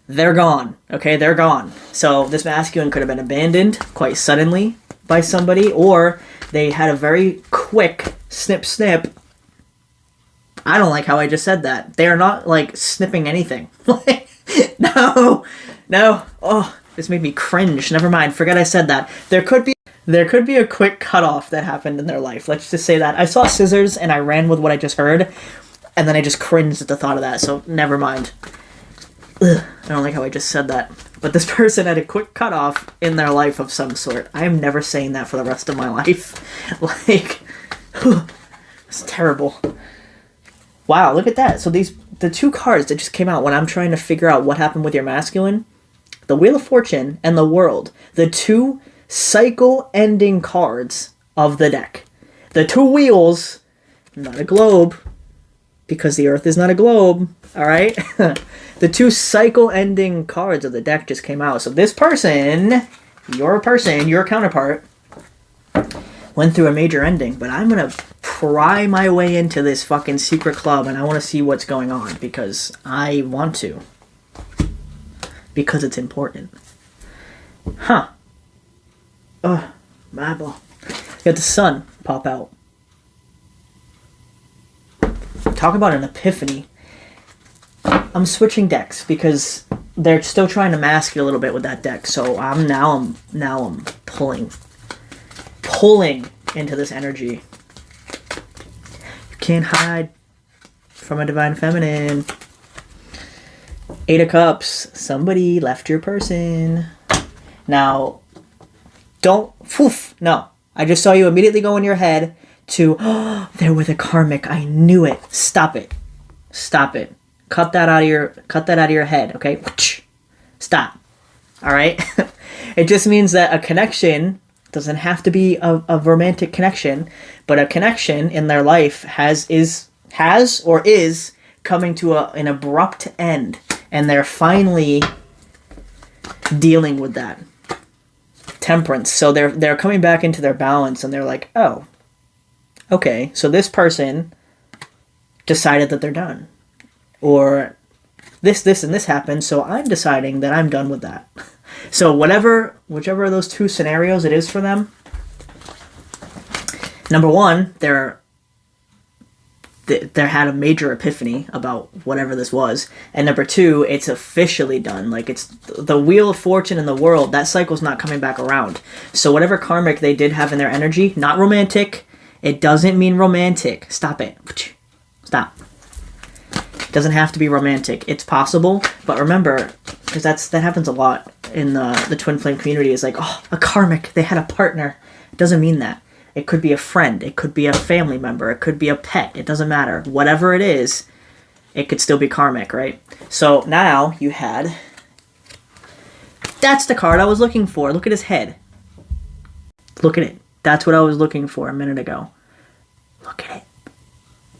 Speaker 1: they're gone. Okay, they're gone. So this masculine could have been abandoned quite suddenly by somebody, or they had a very quick snip, I don't like how I just said that. They are not, like, snipping anything. No. Oh, this made me cringe. Never mind. Forget I said that. There could be a quick cutoff that happened in their life. Let's just say that. I saw scissors and I ran with what I just heard. And then I just cringed at the thought of that. So, never mind. Ugh, I don't like how I just said that. But this person had a quick cutoff in their life of some sort. I am never saying that for the rest of my life. Like, it's terrible. Wow, look at that. So the two cards that just came out when I'm trying to figure out what happened with your masculine, the Wheel of Fortune and the World, the two cycle-ending cards of the deck. The two wheels, not a globe, because the Earth is not a globe, all right? The two cycle-ending cards of the deck just came out. So this person, your counterpart, went through a major ending, but I'm going to pry my way into this fucking secret club, and I want to see what's going on, because I want to. Because it's important. Huh. Oh, Bible. You got the sun pop out. Talk about an epiphany. I'm switching decks because they're still trying to mask you a little bit with that deck. So I'm pulling into this energy. You can't hide from a divine feminine. 8 of Cups. Somebody left your person. Now, don't. No. I just saw you immediately go in your head to, oh, they're with a karmic. I knew it. Stop it. Cut that out of your head, okay? Stop. All right? It just means that a connection doesn't have to be a romantic connection, but a connection in their life has or is coming to an abrupt end, and they're finally dealing with that. Temperance. So they're coming back into their balance, and they're like, oh, okay, so this person decided that they're done. Or this, and this happened, so I'm deciding that I'm done with that. So whichever of those two scenarios it is for them, number one, they had a major epiphany about whatever this was, and number two, it's officially done. Like, it's the Wheel of Fortune in the World, that cycle's not coming back around. So whatever karmic they did have in their energy, not romantic, it doesn't mean romantic. Stop it. Stop. It doesn't have to be romantic. It's possible, but remember, because that happens a lot in the twin flame community, is like, oh, a karmic, they had a partner. It doesn't mean that. It could be a friend. It could be a family member. It could be a pet. It doesn't matter. Whatever it is, it could still be karmic, right? So now you had... That's the card I was looking for. Look at his head. Look at it. That's what I was looking for a minute ago. Look at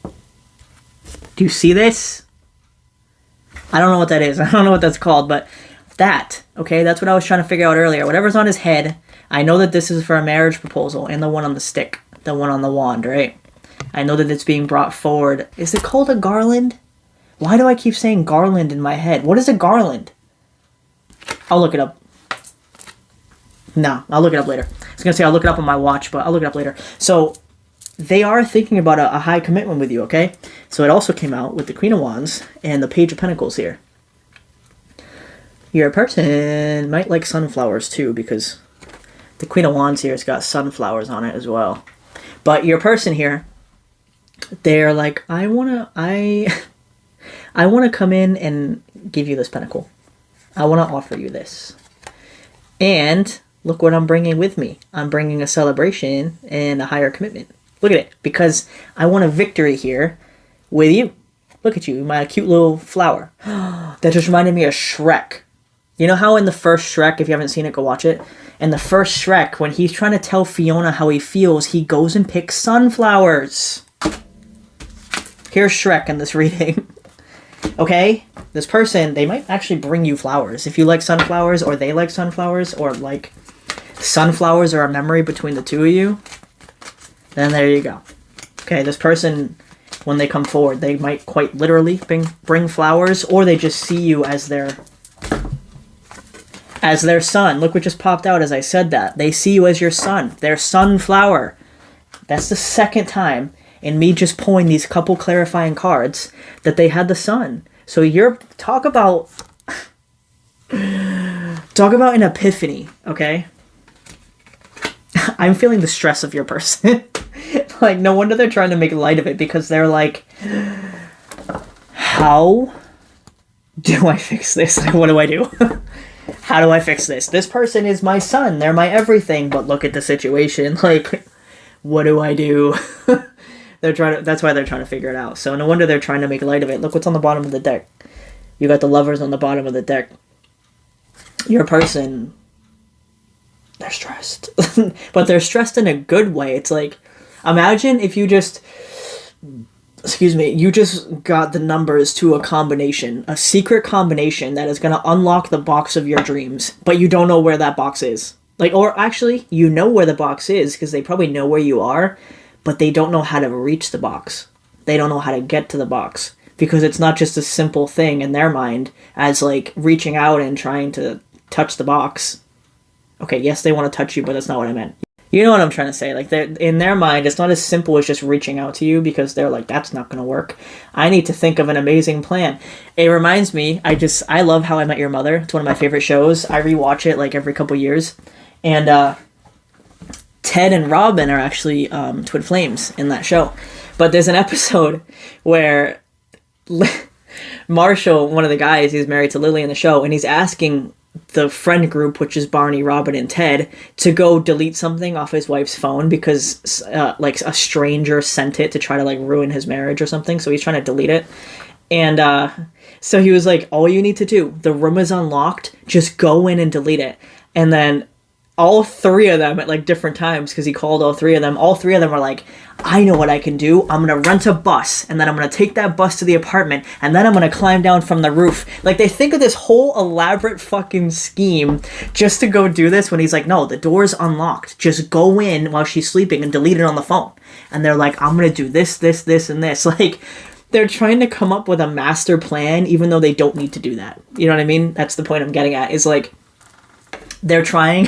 Speaker 1: it. Do you see this? I don't know what that is. I don't know what that's called, but that, okay, that's what I was trying to figure out earlier. Whatever's on his head, I know that this is for a marriage proposal, and the one on the stick, the one on the wand, right? I know that it's being brought forward. Is it called a garland? Why do I keep saying garland in my head? What is a garland? I'll look it up. No, I'll look it up later. I was going to say I'll look it up on my watch, but I'll look it up later. So they are thinking about a high commitment with you, okay? So it also came out with the Queen of Wands and the Page of Pentacles here. Your person might like sunflowers too, because the Queen of Wands here has got sunflowers on it as well. But your person here, they're like, I wanna come in and give you this pentacle. I want to offer you this. And look what I'm bringing with me. I'm bringing a celebration and a higher commitment. Look at it, because I want a victory here with you. Look at you, my cute little flower. That just reminded me of Shrek. You know how in the first Shrek, if you haven't seen it, go watch it. In the first Shrek, when he's trying to tell Fiona how he feels, he goes and picks sunflowers. Here's Shrek in this reading. Okay? This person, they might actually bring you flowers. If you like sunflowers, or they like sunflowers, or like sunflowers are a memory between the two of you, then there you go. Okay, this person, when they come forward, they might quite literally bring flowers, or they just see you as their son. Look what just popped out as I said that. They see you as your son. Their sunflower. That's the second time and me just pulling these couple clarifying cards that they had the sun. So you're talk about an epiphany, okay? I'm feeling the stress of your person. Like, no wonder they're trying to make light of it, because they're like, how do I fix this? Like, what do I do? How do I fix this? This person is my son. They're my everything. But look at the situation. Like, what do I do? That's why they're trying to figure it out. So no wonder they're trying to make light of it. Look what's on the bottom of the deck. You got the Lovers on the bottom of the deck. Your person, they're stressed. But they're stressed in a good way. It's like, imagine if you just got the numbers to a combination, a secret combination that is going to unlock the box of your dreams, but you don't know where that box is. Like, or actually, you know where the box is because they probably know where you are, but they don't know how to reach the box. They don't know how to get to the box because it's not just a simple thing in their mind as like reaching out and trying to touch the box. Okay, yes, they want to touch you, but that's not what I meant. You know what I'm trying to say? Like, in their mind, it's not as simple as just reaching out to you because they're like, that's not going to work. I need to think of an amazing plan. It reminds me, I love How I Met Your Mother. It's one of my favorite shows. I rewatch it like every couple years. And Ted and Robin are actually twin flames in that show. But there's an episode where Marshall, one of the guys, he's married to Lily in the show, and he's asking the friend group, which is Barney, Robin, and Ted, to go delete something off his wife's phone because like a stranger sent it to try to like ruin his marriage or something. So he's trying to delete it. And so he was like, all you need to do, the room is unlocked, just go in and delete it. And then all three of them at like different times, because he called all three of them were like, I know what I can do. I'm going to rent a bus, and then I'm going to take that bus to the apartment, and then I'm going to climb down from the roof. Like, they think of this whole elaborate fucking scheme just to go do this when he's like, no, the door's unlocked. Just go in while she's sleeping and delete it on the phone. And they're like, I'm going to do this, this, this, and this. Like, they're trying to come up with a master plan, even though they don't need to do that. You know what I mean? That's the point I'm getting at, is like, they're trying...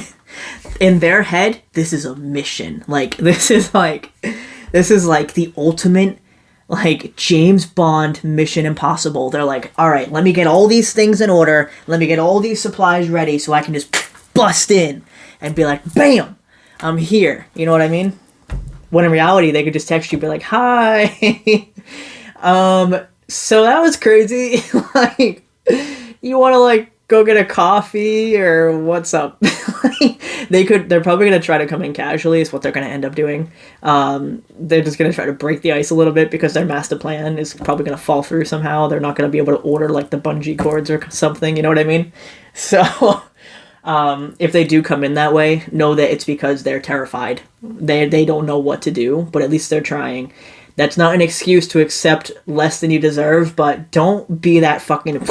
Speaker 1: In their head, this is a mission. Like, this is like the ultimate, like, James Bond Mission Impossible. They're like, all right, let me get all these things in order. Let me get all these supplies ready so I can just bust in and be like, bam, I'm here. You know what I mean? When in reality, they could just text you, be like, hi. So that was crazy. Like, you want to, like, go get a coffee or what's up? They're probably going to try to come in casually is what they're going to end up doing. They're just going to try to break the ice a little bit because their master plan is probably going to fall through somehow. They're not going to be able to order like the bungee cords or something, you know what I mean? So if they do come in that way, know that it's because they're terrified. They don't know what to do, but at least they're trying. That's not an excuse to accept less than you deserve, but don't be that fucking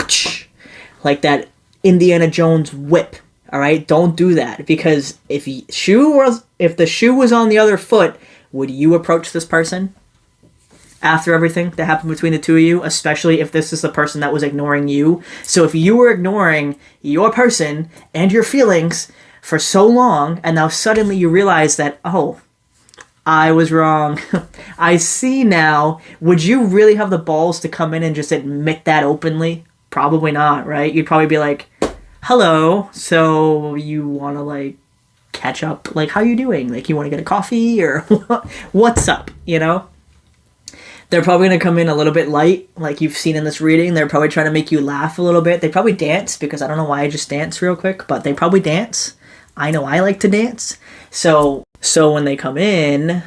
Speaker 1: like that Indiana Jones whip. All right, don't do that, because if the shoe was on the other foot, would you approach this person after everything that happened between the two of you, especially if this is the person that was ignoring you? So if you were ignoring your person and your feelings for so long, and now suddenly you realize that, oh, I was wrong. I see now. Would you really have the balls to come in and just admit that openly? Probably not, right? You'd probably be like, hello, so you want to, like, catch up? Like, how you doing? Like, you want to get a coffee? Or what's up, you know? They're probably going to come in a little bit light, like you've seen in this reading. They're probably trying to make you laugh a little bit. They probably dance, because I don't know why I just dance real quick, but they probably dance. I know I like to dance. So when they come in,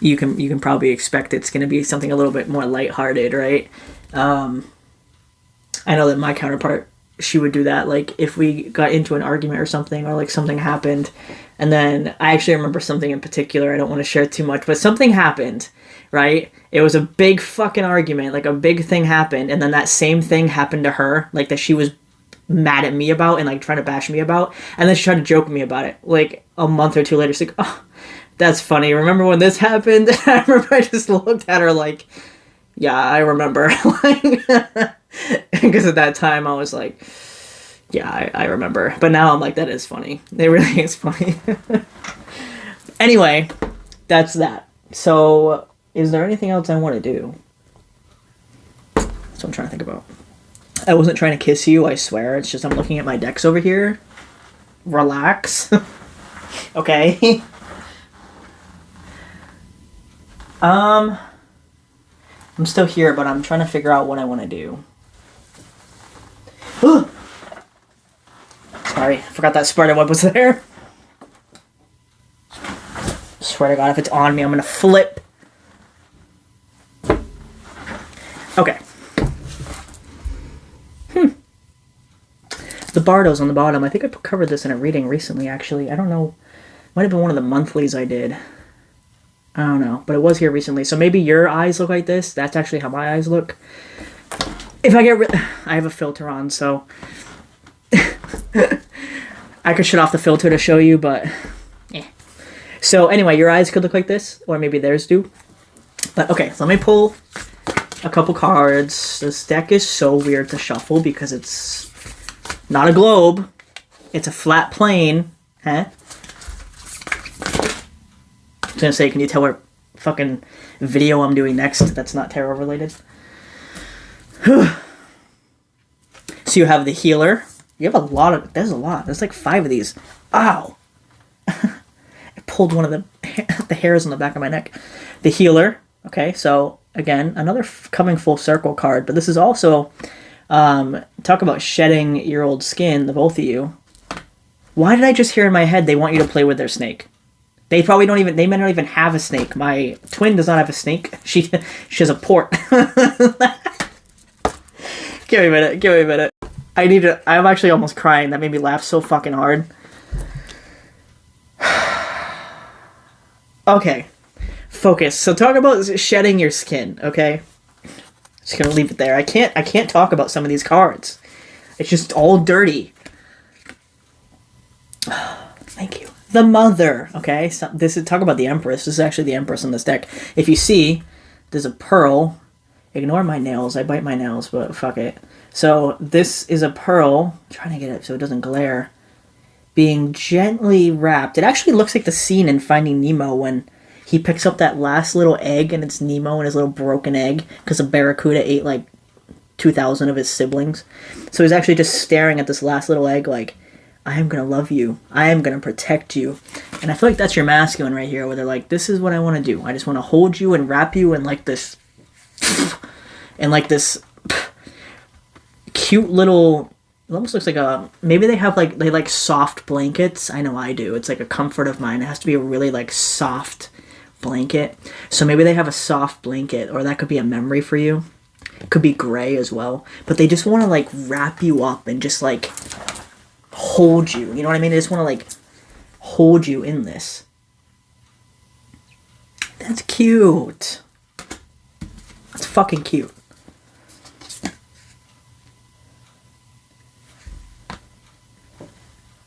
Speaker 1: you can probably expect it's going to be something a little bit more lighthearted, right? I know that my counterpart, she would do that. Like, if we got into an argument or something, or like something happened, and then I actually remember something in particular. I don't want to share too much, but something happened, right? It was a big fucking argument, like a big thing happened, and then that same thing happened to her, like that she was mad at me about and like trying to bash me about, and then she tried to joke with me about it. Like a month or two later, she's like, "Oh, that's funny. Remember when this happened?" I remember I just looked at her like, "Yeah, I remember." Like, because at that time I was like, yeah, I remember. But now I'm like, that is funny. It really is funny. Anyway, that's that. So, is there anything else I want to do? That's what I'm trying to think about. I wasn't trying to kiss you, I swear. It's just I'm looking at my decks over here. Relax. Okay. I'm still here, but I'm trying to figure out what I want to do. Sorry, I forgot that spider web was there. Swear to God, if it's on me, I'm gonna flip. Okay. The Bardo's on the bottom. I think I covered this in a reading recently, actually. I don't know. Might have been one of the monthlies I did. I don't know. But it was here recently. So maybe your eyes look like this. That's actually how my eyes look. If I get rid... I have a filter on, so... I could shut off the filter to show you, but... So anyway, your eyes could look like this. Or maybe theirs do. But okay, so let me pull a couple cards. This deck is so weird to shuffle because it's not a globe. It's a flat plane. Huh? I was gonna say, can you tell what fucking video I'm doing next that's not tarot related? So you have the healer. You have a lot of... There's a lot. There's like 5 of these. Ow! I pulled one of the hairs on the back of my neck. The healer. Okay, so again, another coming full circle card, but this is also talk about shedding your old skin, the both of you. Why did I just hear in my head they want you to play with their snake? They probably don't even, they may not even have a snake. My twin does not have a snake. She has a port. Give me a minute. I'm actually almost crying. That made me laugh so fucking hard. Okay. Focus. So talk about shedding your skin, okay? Just gonna leave it there. I can't talk about some of these cards. It's just all dirty. Thank you. The Mother, okay? So this is, talk about the Empress. This is actually the Empress on this deck. If you see, there's a pearl. Ignore my nails. I bite my nails, but fuck it. So this is a pearl. I'm trying to get it so it doesn't glare. Being gently wrapped. It actually looks like the scene in Finding Nemo when he picks up that last little egg and it's Nemo and his little broken egg because a barracuda ate like 2,000 of his siblings. So he's actually just staring at this last little egg like, I am going to love you. I am going to protect you. And I feel like that's your masculine right here, where they're like, this is what I want to do. I just want to hold you and wrap you in like this, cute little, it almost looks like a, maybe they have like, they like soft blankets. I know I do. It's like a comfort of mine. It has to be a really like soft blanket. So maybe they have a soft blanket, or that could be a memory for you. It could be gray as well. But they just want to like wrap you up and just like hold you. You know what I mean? They just want to like hold you in this. That's cute. That's fucking cute.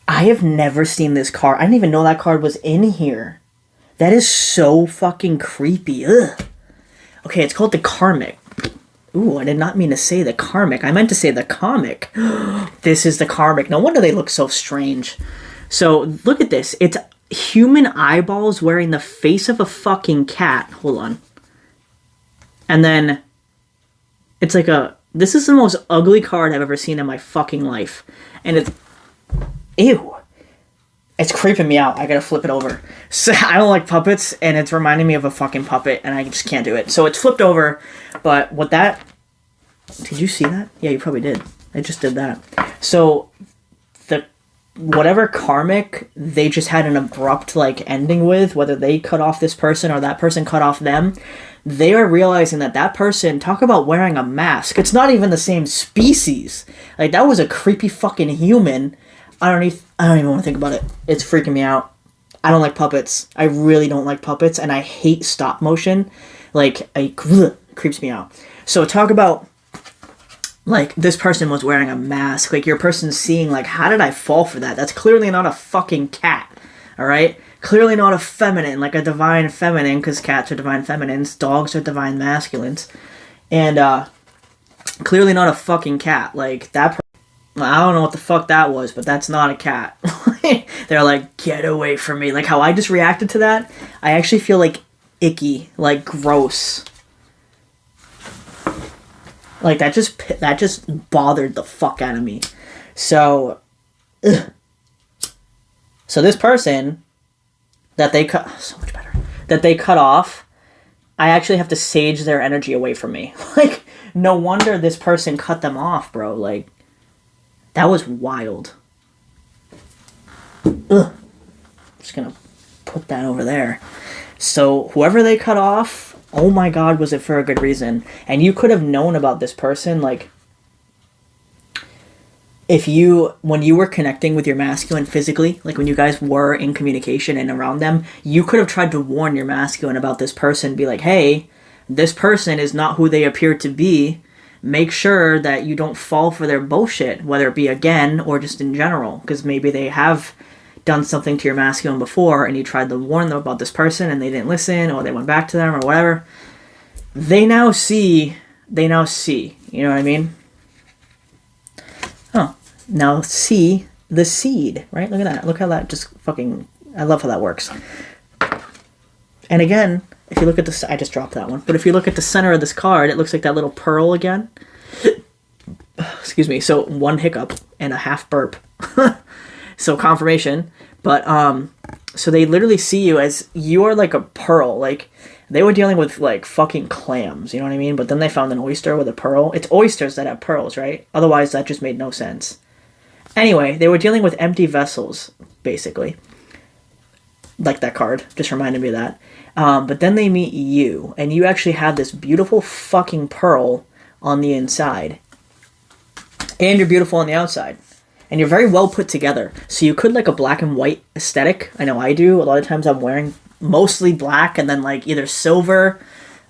Speaker 1: I have never seen this card. I didn't even know that card was in here. That is so fucking creepy. Ugh. Okay, it's called the Karmic. Ooh, I did not mean to say the Karmic. I meant to say the comic. This is the Karmic. No wonder they look so strange. So, look at this. It's human eyeballs wearing the face of a fucking cat. Hold on. And then, it's like a... This is the most ugly card I've ever seen in my fucking life. And it's... Ew. It's creeping me out. I gotta flip it over. So, I don't like puppets, and it's reminding me of a fucking puppet, and I just can't do it. So it's flipped over, but what that... Did you see that? Yeah, you probably did. I just did that. So, the whatever karmic they just had an abrupt, like, ending with, whether they cut off this person or that person cut off them, they are realizing that that person, talk about wearing a mask. It's not even the same species. Like, that was a creepy fucking human. I don't even want to think about it. It's freaking me out. I don't like puppets. I really don't like puppets, and I hate stop motion. Like, it creeps me out. So talk about, like, this person was wearing a mask. Like, your person's seeing, like, how did I fall for that? That's clearly not a fucking cat, alright? Clearly not a feminine, like a divine feminine, because cats are divine feminines. Dogs are divine masculines. And, clearly not a fucking cat. Like, that person... I don't know what the fuck that was, but that's not a cat. They're like, get away from me. Like how I just reacted to that, I actually feel like icky, like gross. Like that just bothered the fuck out of me. So, ugh. So this person that they cut, so much better, that they cut off, I actually have to sage their energy away from me. Like, no wonder this person cut them off, bro. Like, that was wild. Ugh. Just gonna put that over there. So whoever they cut off, oh my god, was it for a good reason. And you could have known about this person, like, when you were connecting with your masculine physically, like when you guys were in communication and around them, you could have tried to warn your masculine about this person, be like, hey, this person is not who they appear to be. Make sure that you don't fall for their bullshit, whether it be again or just in general, because maybe they have done something to your masculine before and you tried to warn them about this person and they didn't listen, or they went back to them or whatever. They now see, you know what I mean? Oh, now see the seed, right? Look at that. Look how that just fucking, I love how that works. And again, if you look at this, I just dropped that one, but if you look at the center of this card, it looks like that little pearl again. Excuse me. So one hiccup and a half burp. So confirmation. But so they literally see you as you are like a pearl. Like they were dealing with like fucking clams, you know what I mean? But then they found an oyster with a pearl. It's oysters that have pearls, right? Otherwise that just made no sense. Anyway, they were dealing with empty vessels, basically. Like that card just reminded me of that. But then they meet you, and you actually have this beautiful fucking pearl on the inside. And you're beautiful on the outside. And you're very well put together. So you could like a black and white aesthetic. I know I do. A lot of times I'm wearing mostly black and then like either silver.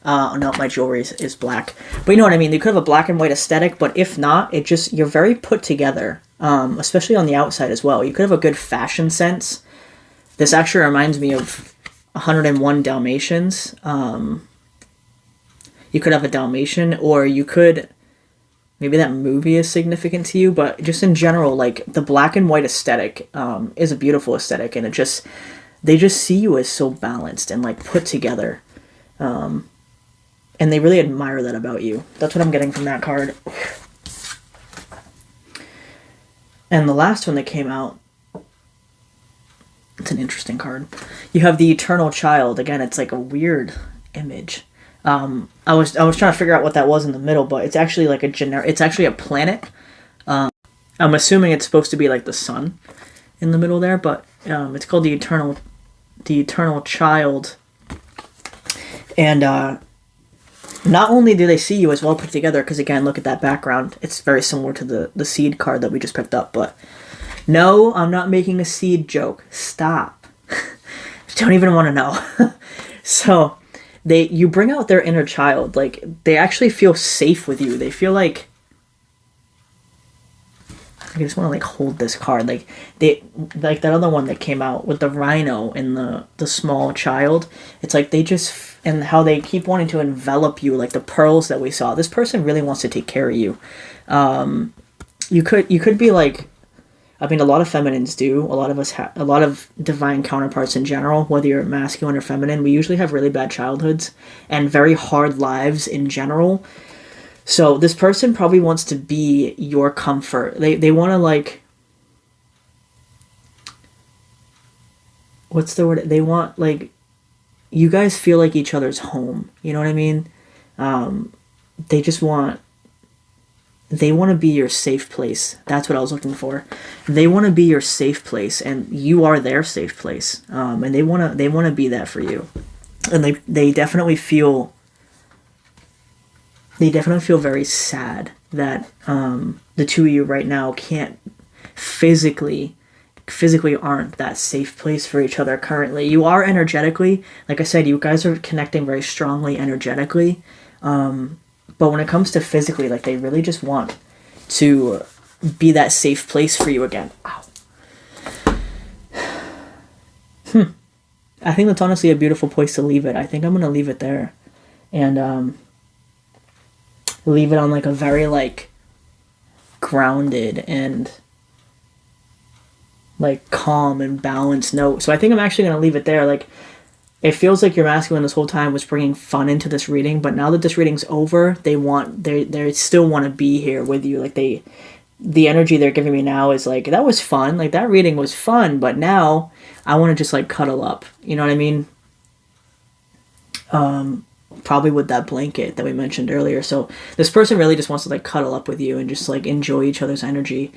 Speaker 1: No, my jewelry is black. But you know what I mean? You could have a black and white aesthetic, but if not, you're very put together. Especially on the outside as well. You could have a good fashion sense. This actually reminds me of 101 Dalmatians. You could have a Dalmatian, or you could... Maybe that movie is significant to you, but just in general, like, the black and white aesthetic is a beautiful aesthetic, and they just see you as so balanced and, like, put together. And they really admire that about you. That's what I'm getting from that card. And the last one that came out, it's an interesting card. You have the Eternal Child. Again, it's like a weird image. I was trying to figure out what that was in the middle, but it's actually like it's actually a planet. I'm assuming it's supposed to be like the sun in the middle there, but it's called the Eternal Child. And not only do they see you as well put together, because again, look at that background. It's very similar to the seed card that we just picked up, but no, I'm not making a seed joke. Stop. Don't even want to know. So you bring out their inner child. Like, they actually feel safe with you. They feel like, I just want to like hold this card. Like that other one that came out with the rhino and the small child. It's like they just, and how they keep wanting to envelop you, like the pearls that we saw. This person really wants to take care of you. You could be like, I mean, a lot of feminines do. A lot of us a lot of divine counterparts in general, whether you're masculine or feminine, we usually have really bad childhoods and very hard lives in general. So this person probably wants to be your comfort. They want to, like, what's the word? They want, like, you guys feel like each other's home. You know what I mean? They want to be your safe place. That's what I was looking for. They want to be your safe place, and you are their safe place. And they want to be that for you. And they definitely feel very sad that the two of you right now can't physically aren't that safe place for each other currently. You are energetically, like I said, you guys are connecting very strongly energetically. But when it comes to physically, like, they really just want to be that safe place for you again. Ow. I think that's honestly a beautiful place to leave it. I think I'm going to leave it there. And leave it on, like, a very, like, grounded and, like, calm and balanced note. So I think I'm actually going to leave it there. Like, it feels like your masculine this whole time was bringing fun into this reading, but now that this reading's over, they still want to be here with you. Like the energy they're giving me now is like, that was fun. Like that reading was fun, but now I want to just like cuddle up. You know what I mean? Probably with that blanket that we mentioned earlier. So this person really just wants to like cuddle up with you and just like enjoy each other's energy.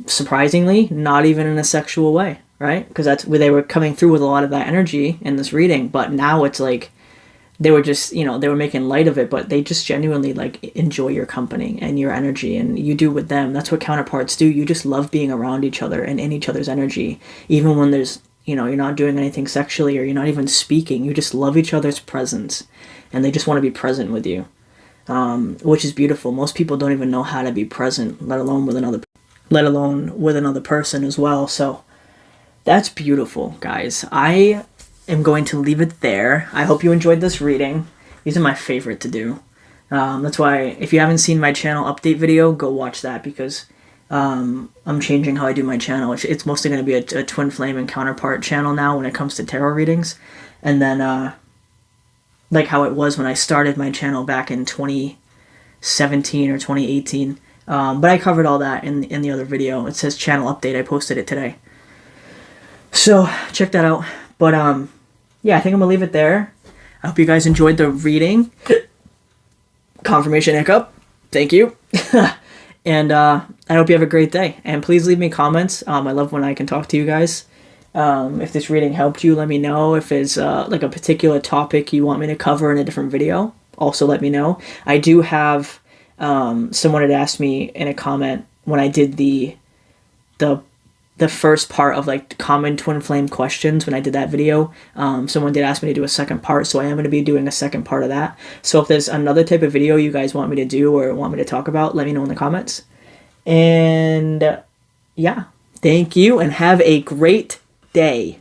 Speaker 1: Surprisingly, not even in a sexual way, right? Because that's where they were coming through with a lot of that energy in this reading, but now it's like they were just, you know, they were making light of it, but they just genuinely like enjoy your company and your energy, and you do with them. That's what counterparts do. You just love being around each other and in each other's energy, even when there's, you know, you're not doing anything sexually or you're not even speaking. You just love each other's presence, and they just want to be present with you, which is beautiful. Most people don't even know how to be present, let alone with another person as well. So that's beautiful, guys. I am going to leave it there. I hope you enjoyed this reading. These are my favorite to do. That's why if you haven't seen my channel update video, go watch that, because I'm changing how I do my channel. It's mostly going to be a twin flame and counterpart channel now when it comes to tarot readings. And then like how it was when I started my channel back in 2017 or 2018. But I covered all that in the other video. It says channel update. I posted it today. So check that out. But yeah, I think I'm going to leave it there. I hope you guys enjoyed the reading. Confirmation hiccup. Thank you. And I hope you have a great day. And please leave me comments. I love when I can talk to you guys. If this reading helped you, let me know. If it's like a particular topic you want me to cover in a different video, also let me know. I do have someone had asked me in a comment when I did the first part of like common twin flame questions. When I did that video, someone did ask me to do a second part, so I am going to be doing a second part of that. So if there's another type of video you guys want me to do or want me to talk about, let me know in the comments. And yeah, thank you and have a great day.